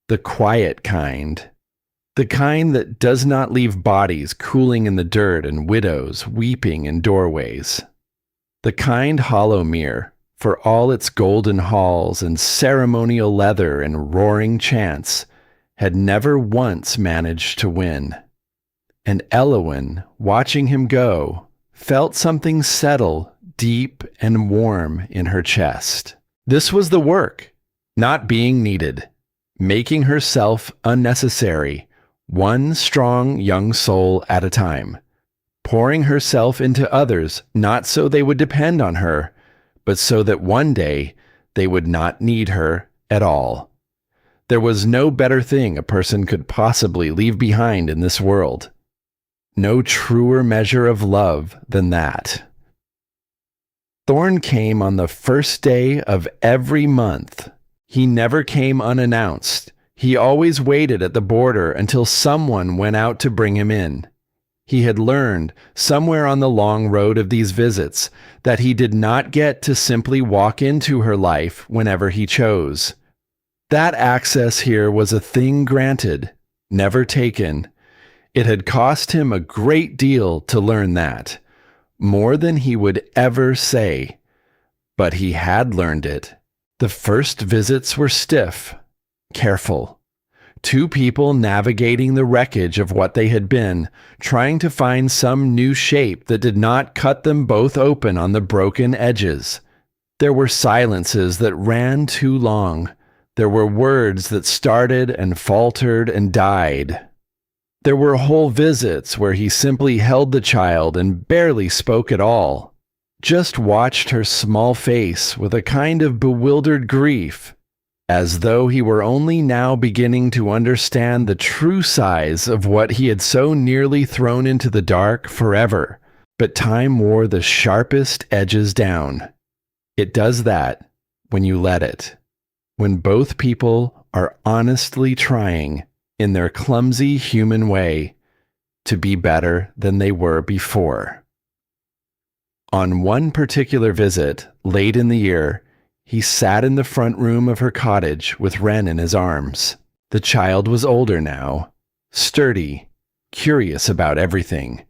The quiet kind. The kind that does not leave bodies cooling in the dirt and widows weeping in doorways. The kind hollow mirror, for all its golden halls and ceremonial leather and roaring chants, had never once managed to win. And Eowyn, watching him go, felt something settle deep and warm in her chest. This was the work, not being needed, making herself unnecessary, one strong young soul at a time, pouring herself into others not so they would depend on her, but so that one day they would not need her at all. There was no better thing a person could possibly leave behind in this world. No truer measure of love than that. Thorn came on the first day of every month. He never came unannounced. He always waited at the border until someone went out to bring him in. He had learned, somewhere on the long road of these visits, that he did not get to simply walk into her life whenever he chose. That access here was a thing granted, never taken. It had cost him a great deal to learn that, more than he would ever say. But he had learned it. The first visits were stiff, careful. Two people navigating the wreckage of what they had been, trying to find some new shape that did not cut them both open on the broken edges. There were silences that ran too long. There were words that started and faltered and died. There were whole visits where he simply held the child and barely spoke at all, just watched her small face with a kind of bewildered grief, as though he were only now beginning to understand the true size of what he had so nearly thrown into the dark forever. But time wore the sharpest edges down. It does that when you let it. When both people are honestly trying, in their clumsy human way, to be better than they were before. On one particular visit, late in the year, he sat in the front room of her cottage with Wren in his arms. The child was older now, sturdy, curious about everything.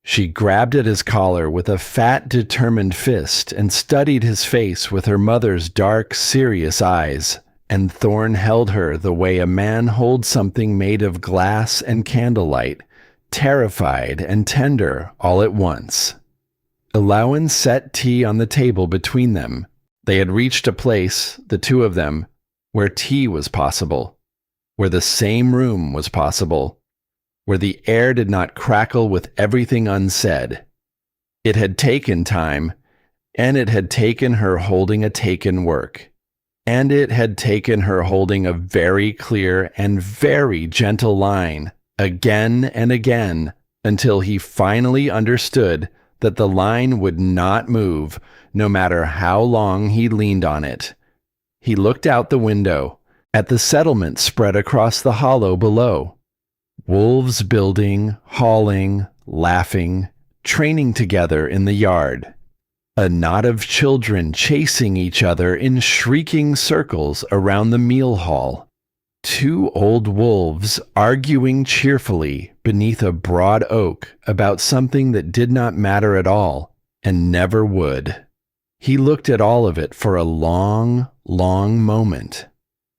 She grabbed at his collar with a fat, determined fist and studied his face with her mother's dark, serious eyes. And Thorn held her the way a man holds something made of glass and candlelight, terrified and tender all at once. Eowyn set tea on the table between them. They had reached a place, the two of them, where tea was possible, where the same room was possible, where the air did not crackle with everything unsaid. It had taken time, and it had taken her holding a taken work. And it had taken her holding a very clear and very gentle line, again and again, until he finally understood that the line would not move, no matter how long he leaned on it. He looked out the window, at the settlement spread across the hollow below. Wolves building, hauling, laughing, training together in the yard. A knot of children chasing each other in shrieking circles around the meal hall. Two old wolves arguing cheerfully beneath a broad oak about something that did not matter at all and never would. He looked at all of it for a long, long moment,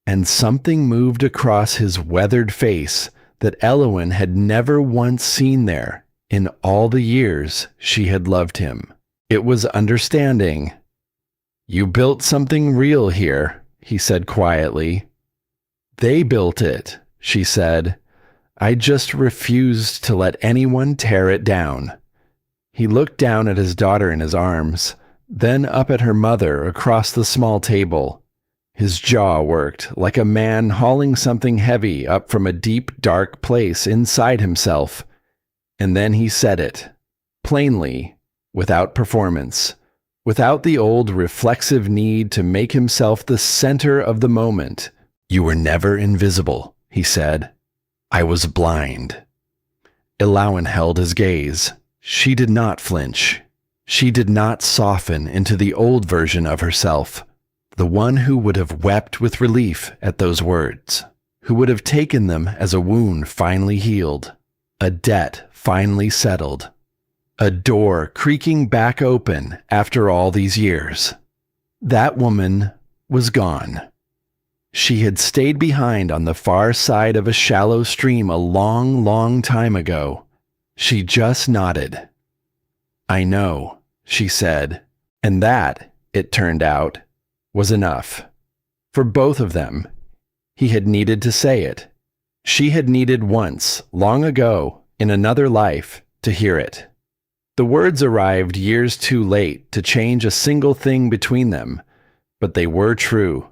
and something moved across his weathered face that Eowyn had never once seen there in all the years she had loved him. It was understanding. "You built something real here," he said quietly. "They built it," she said. "I just refused to let anyone tear it down." He looked down at his daughter in his arms, then up at her mother across the small table. His jaw worked like a man hauling something heavy up from a deep, dark place inside himself. And then he said it, plainly, without performance, without the old reflexive need to make himself the center of the moment. "You were never invisible," he said. "I was blind." Elowen held his gaze. She did not flinch. She did not soften into the old version of herself, the one who would have wept with relief at those words, who would have taken them as a wound finally healed, a debt finally settled, a door creaking back open after all these years. That woman was gone. She had stayed behind on the far side of a shallow stream a long, long time ago. She just nodded. "I know," she said, and that, it turned out, was enough. For both of them, he had needed to say it. She had needed once, long ago, in another life, to hear it. The words arrived years too late to change a single thing between them, but they were true.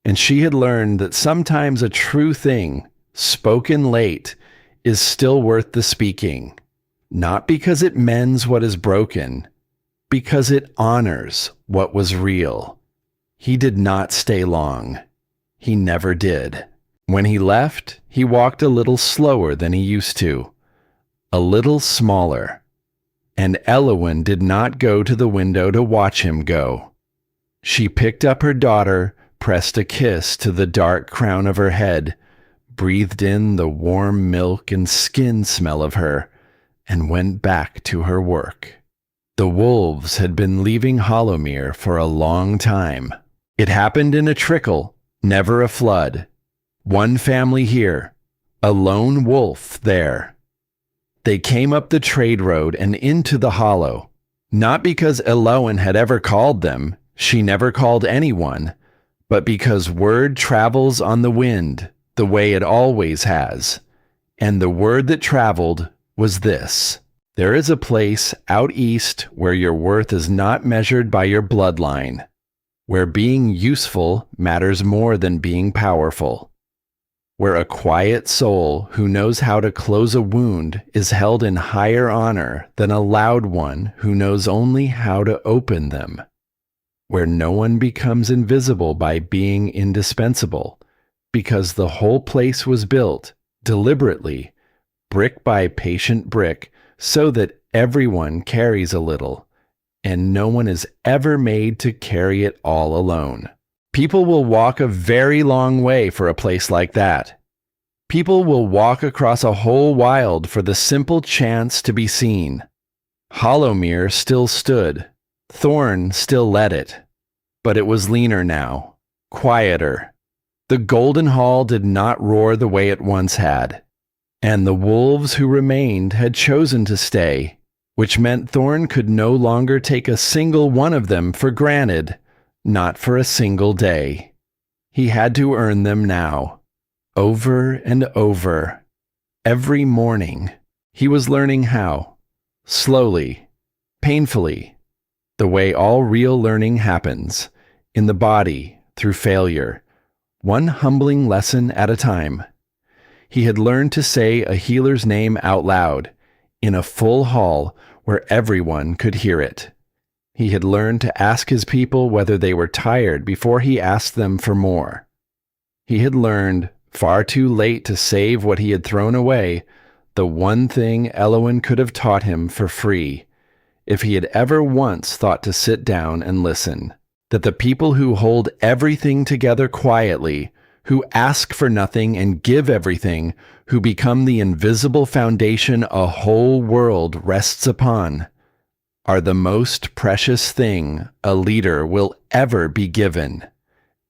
And she had learned that sometimes a true thing, spoken late, is still worth the speaking. Not because it mends what is broken, because it honors what was real. He did not stay long. He never did. When he left, he walked a little slower than he used to, a little smaller. And Elowen did not go to the window to watch him go. She picked up her daughter, pressed a kiss to the dark crown of her head, breathed in the warm milk and skin smell of her, and went back to her work. The wolves had been leaving Hollowmere for a long time. It happened in a trickle, never a flood. One family here, a lone wolf there. They came up the trade road and into the hollow, not because Elowen had ever called them, she never called anyone, but because word travels on the wind, the way it always has. And the word that traveled was this: there is a place out east where your worth is not measured by your bloodline, where being useful matters more than being powerful, where a quiet soul who knows how to close a wound is held in higher honor than a loud one who knows only how to open them, where no one becomes invisible by being indispensable, because the whole place was built, deliberately, brick by patient brick, so that everyone carries a little, and no one is ever made to carry it all alone. People will walk a very long way for a place like that. People will walk across a whole wild for the simple chance to be seen. Hollowmere still stood. Thorn still led it. But it was leaner now, quieter. The Golden Hall did not roar the way it once had. And the wolves who remained had chosen to stay, which meant Thorn could no longer take a single one of them for granted, not for a single day. He had to earn them now, over and over. Every morning, he was learning how, slowly, painfully, the way all real learning happens, in the body, through failure, one humbling lesson at a time. He had learned to say a healer's name out loud, in a full hall where everyone could hear it. He had learned to ask his people whether they were tired before he asked them for more. He had learned, far too late to save what he had thrown away, the one thing Elowen could have taught him for free, if he had ever once thought to sit down and listen, that the people who hold everything together quietly, who ask for nothing and give everything, who become the invisible foundation a whole world rests upon, are the most precious thing a leader will ever be given,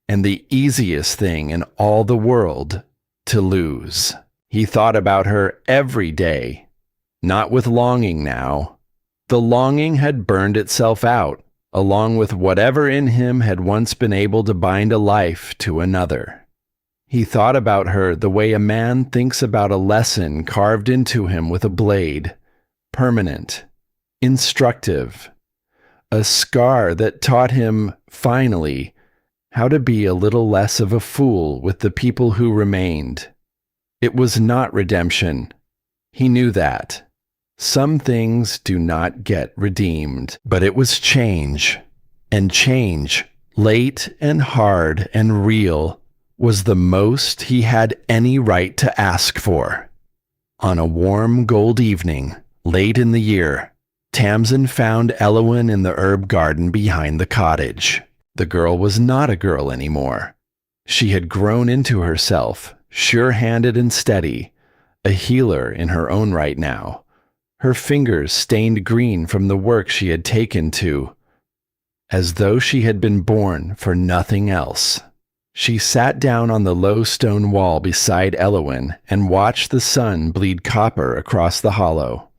and the easiest thing in all the world to lose. He thought about her every day, not with longing now. The longing had burned itself out, along with whatever in him had once been able to bind a life to another. He thought about her the way a man thinks about a lesson carved into him with a blade, permanent, instructive, a scar that taught him, finally, how to be a little less of a fool with the people who remained. It was not redemption. He knew that. Some things do not get redeemed, but it was change. And change, late and hard and real, was the most he had any right to ask for. On a warm gold evening, late in the year, Tamsin found Elowyn in the herb garden behind the cottage. The girl was not a girl anymore. She had grown into herself, sure-handed and steady, a healer in her own right now, her fingers stained green from the work she had taken to, as though she had been born for nothing else. She sat down on the low stone wall beside Elowyn and watched the sun bleed copper across the hollow.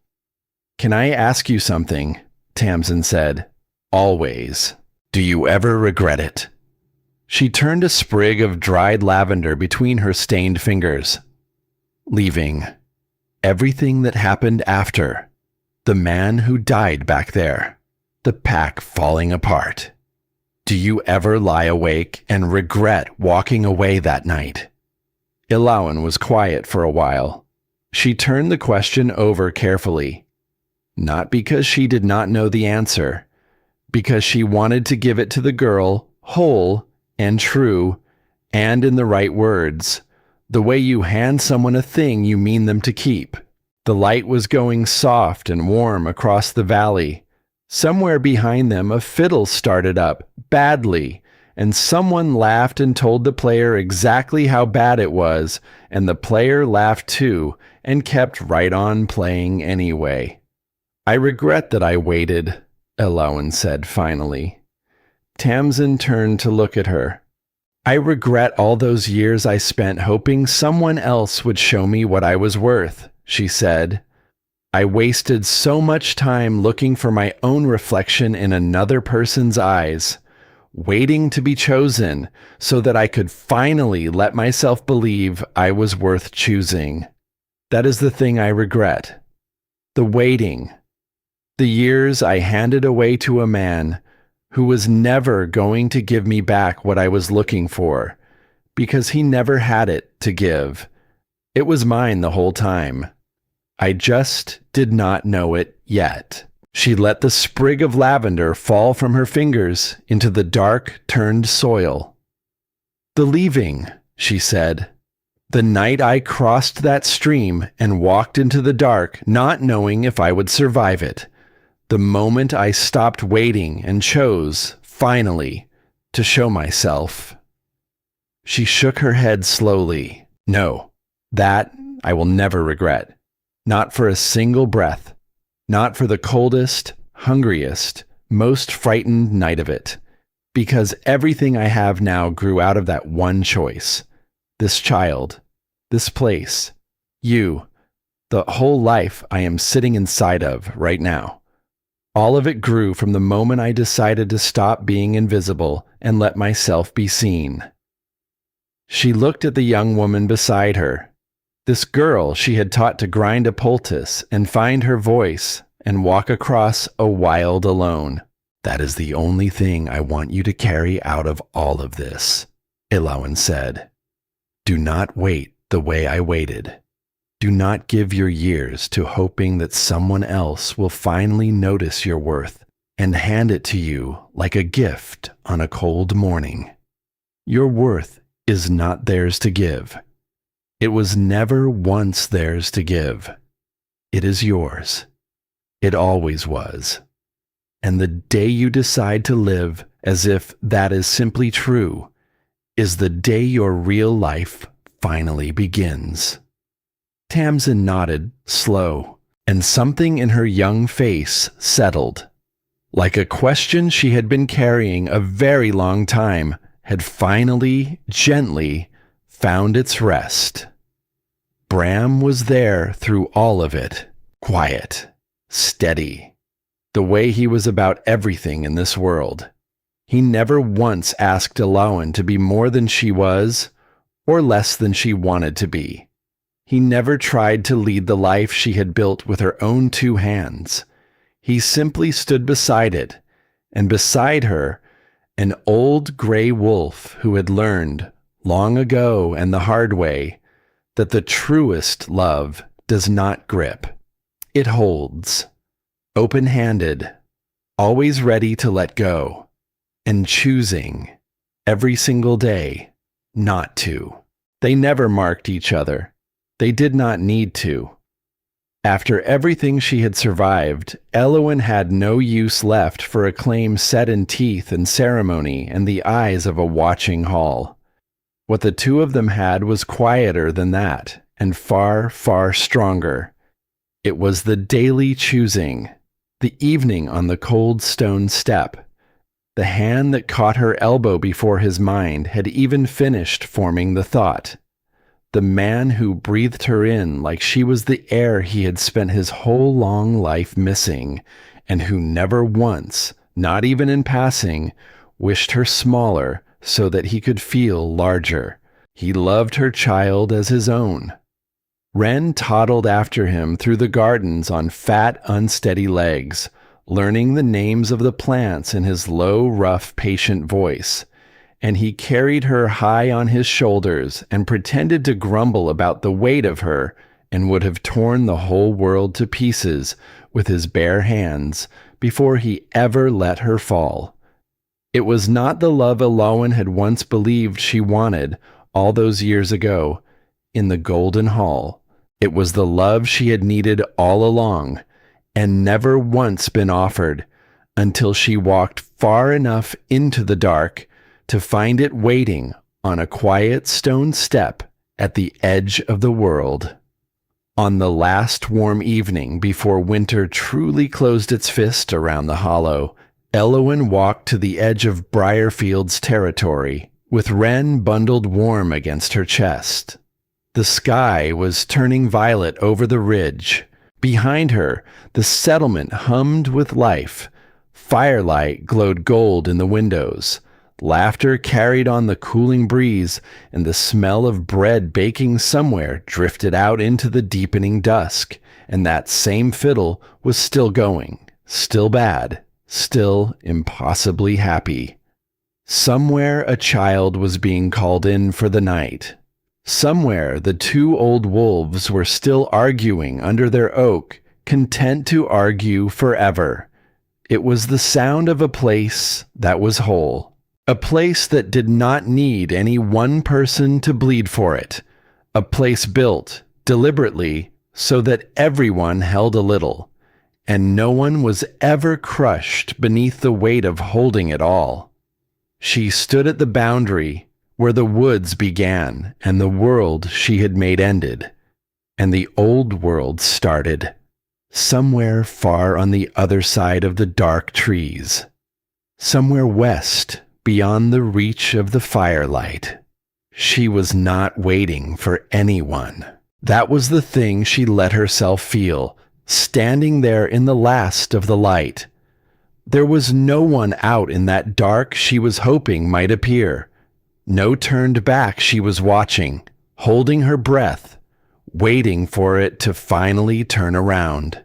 "Can I ask you something?" Tamsin said. "Always. Do you ever regret it?" She turned a sprig of dried lavender between her stained fingers. "Leaving. Everything that happened after. The man who died back there. The pack falling apart. Do you ever lie awake and regret walking away that night?" Elowyn was quiet for a while. She turned the question over carefully. Not because she did not know the answer, because she wanted to give it to the girl, whole and true, and in the right words, the way you hand someone a thing you mean them to keep. The light was going soft and warm across the valley. Somewhere behind them a fiddle started up, badly, and someone laughed and told the player exactly how bad it was, and the player laughed too, and kept right on playing anyway. "I regret that I waited," Elowyn said finally. Tamsin turned to look at her. "I regret all those years I spent hoping someone else would show me what I was worth," she said. "I wasted so much time looking for my own reflection in another person's eyes, waiting to be chosen so that I could finally let myself believe I was worth choosing. That is the thing I regret. The waiting. The years I handed away to a man who was never going to give me back what I was looking for, because he never had it to give. It was mine the whole time. I just did not know it yet." She let the sprig of lavender fall from her fingers into the dark, turned soil. "The leaving," she said. "The night I crossed that stream and walked into the dark, not knowing if I would survive it. The moment I stopped waiting and chose, finally, to show myself." She shook her head slowly. "No, that I will never regret. Not for a single breath. Not for the coldest, hungriest, most frightened night of it. Because everything I have now grew out of that one choice. This child, this place, you, the whole life I am sitting inside of right now. All of it grew from the moment I decided to stop being invisible and let myself be seen." She looked at the young woman beside her. This girl she had taught to grind a poultice and find her voice and walk across a wild alone. "That is the only thing I want you to carry out of all of this," Elowyn said. "Do not wait the way I waited. Do not give your years to hoping that someone else will finally notice your worth and hand it to you like a gift on a cold morning. Your worth is not theirs to give. It was never once theirs to give. It is yours. It always was. And the day you decide to live as if that is simply true is the day your real life finally begins." Tamsin nodded, slow, and something in her young face settled. Like a question she had been carrying a very long time had finally, gently, found its rest. Bram was there through all of it, quiet, steady, the way he was about everything in this world. He never once asked Elowyn to be more than she was, or less than she wanted to be. He never tried to lead the life she had built with her own two hands. He simply stood beside it, and beside her, An old gray wolf who had learned, long ago and the hard way, that the truest love does not grip. It holds, open-handed, always ready to let go, and choosing, every single day, not to. They never marked each other. They did not need to. After everything she had survived, Eowyn had no use left for a claim set in teeth and ceremony and the eyes of a watching hall. What the two of them had was quieter than that, and far, far stronger. It was the daily choosing, the evening on the cold stone step. The hand that caught her elbow before his mind had even finished forming the thought. The man who breathed her in like she was the air he had spent his whole long life missing, and who never once, not even in passing, wished her smaller so that he could feel larger. He loved her child as his own. Wren toddled after him through the gardens on fat, unsteady legs, learning the names of the plants in his low, rough, patient voice. And he carried her high on his shoulders and pretended to grumble about the weight of her, and would have torn the whole world to pieces with his bare hands before he ever let her fall. It was not the love Eowyn had once believed she wanted all those years ago in the Golden Hall. It was the love she had needed all along and never once been offered, until she walked far enough into the dark to find it waiting on a quiet stone step at the edge of the world. On the last warm evening before winter truly closed its fist around the hollow, Eowyn walked to the edge of Briarfield's territory, with Wren bundled warm against her chest. The sky was turning violet over the ridge. Behind her, the settlement hummed with life. Firelight glowed gold in the windows. Laughter carried on the cooling breeze, and the smell of bread baking somewhere drifted out into the deepening dusk, and that same fiddle was still going, still bad, still impossibly happy. Somewhere a child was being called in for the night. Somewhere the two old wolves were still arguing under their oak, content to argue forever. It was the sound of a place that was whole. A place that did not need any one person to bleed for it. A place built, deliberately, so that everyone held a little, and no one was ever crushed beneath the weight of holding it all. She stood at the boundary where the woods began and the world she had made ended, and the old world started, somewhere far on the other side of the dark trees, somewhere west, beyond the reach of the firelight. She was not waiting for anyone. That was the thing she let herself feel, standing there in the last of the light. There was no one out in that dark she was hoping might appear. No turned back she was watching, holding her breath, waiting for it to finally turn around.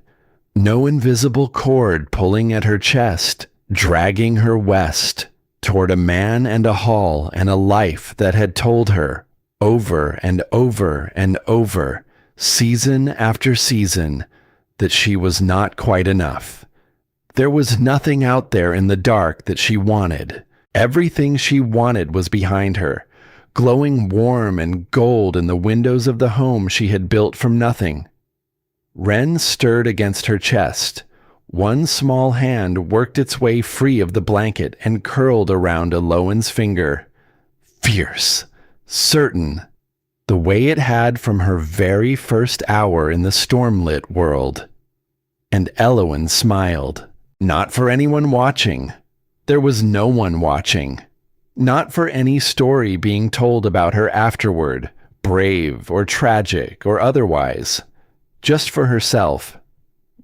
No invisible cord pulling at her chest, dragging her west, toward a man and a hall and a life that had told her, over and over and over, season after season, that she was not quite enough. There was nothing out there in the dark that she wanted. Everything she wanted was behind her, glowing warm and gold in the windows of the home she had built from nothing. Wren stirred against her chest. One small hand worked its way free of the blanket and curled around Eowyn's finger. Fierce, certain, the way it had from her very first hour in the stormlit world. And Eowyn smiled, not for anyone watching. There was no one watching. Not for any story being told about her afterward, brave or tragic or otherwise. Just for herself.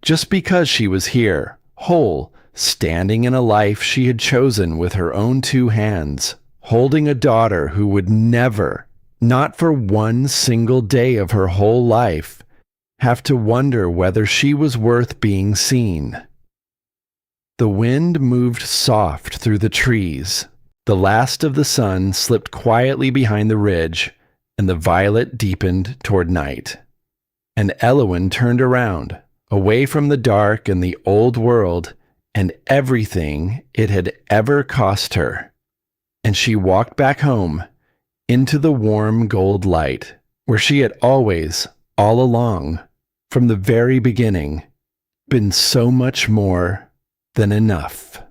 Just because she was here, whole, standing in a life she had chosen with her own two hands, holding a daughter who would never, not for one single day of her whole life, have to wonder whether she was worth being seen. The wind moved soft through the trees, The last of the sun slipped quietly behind the ridge, and the violet deepened toward night. And Eowyn turned around, away from the dark and the old world and everything it had ever cost her. And she walked back home, into the warm gold light, where she had always, all along, from the very beginning, been so much more than enough.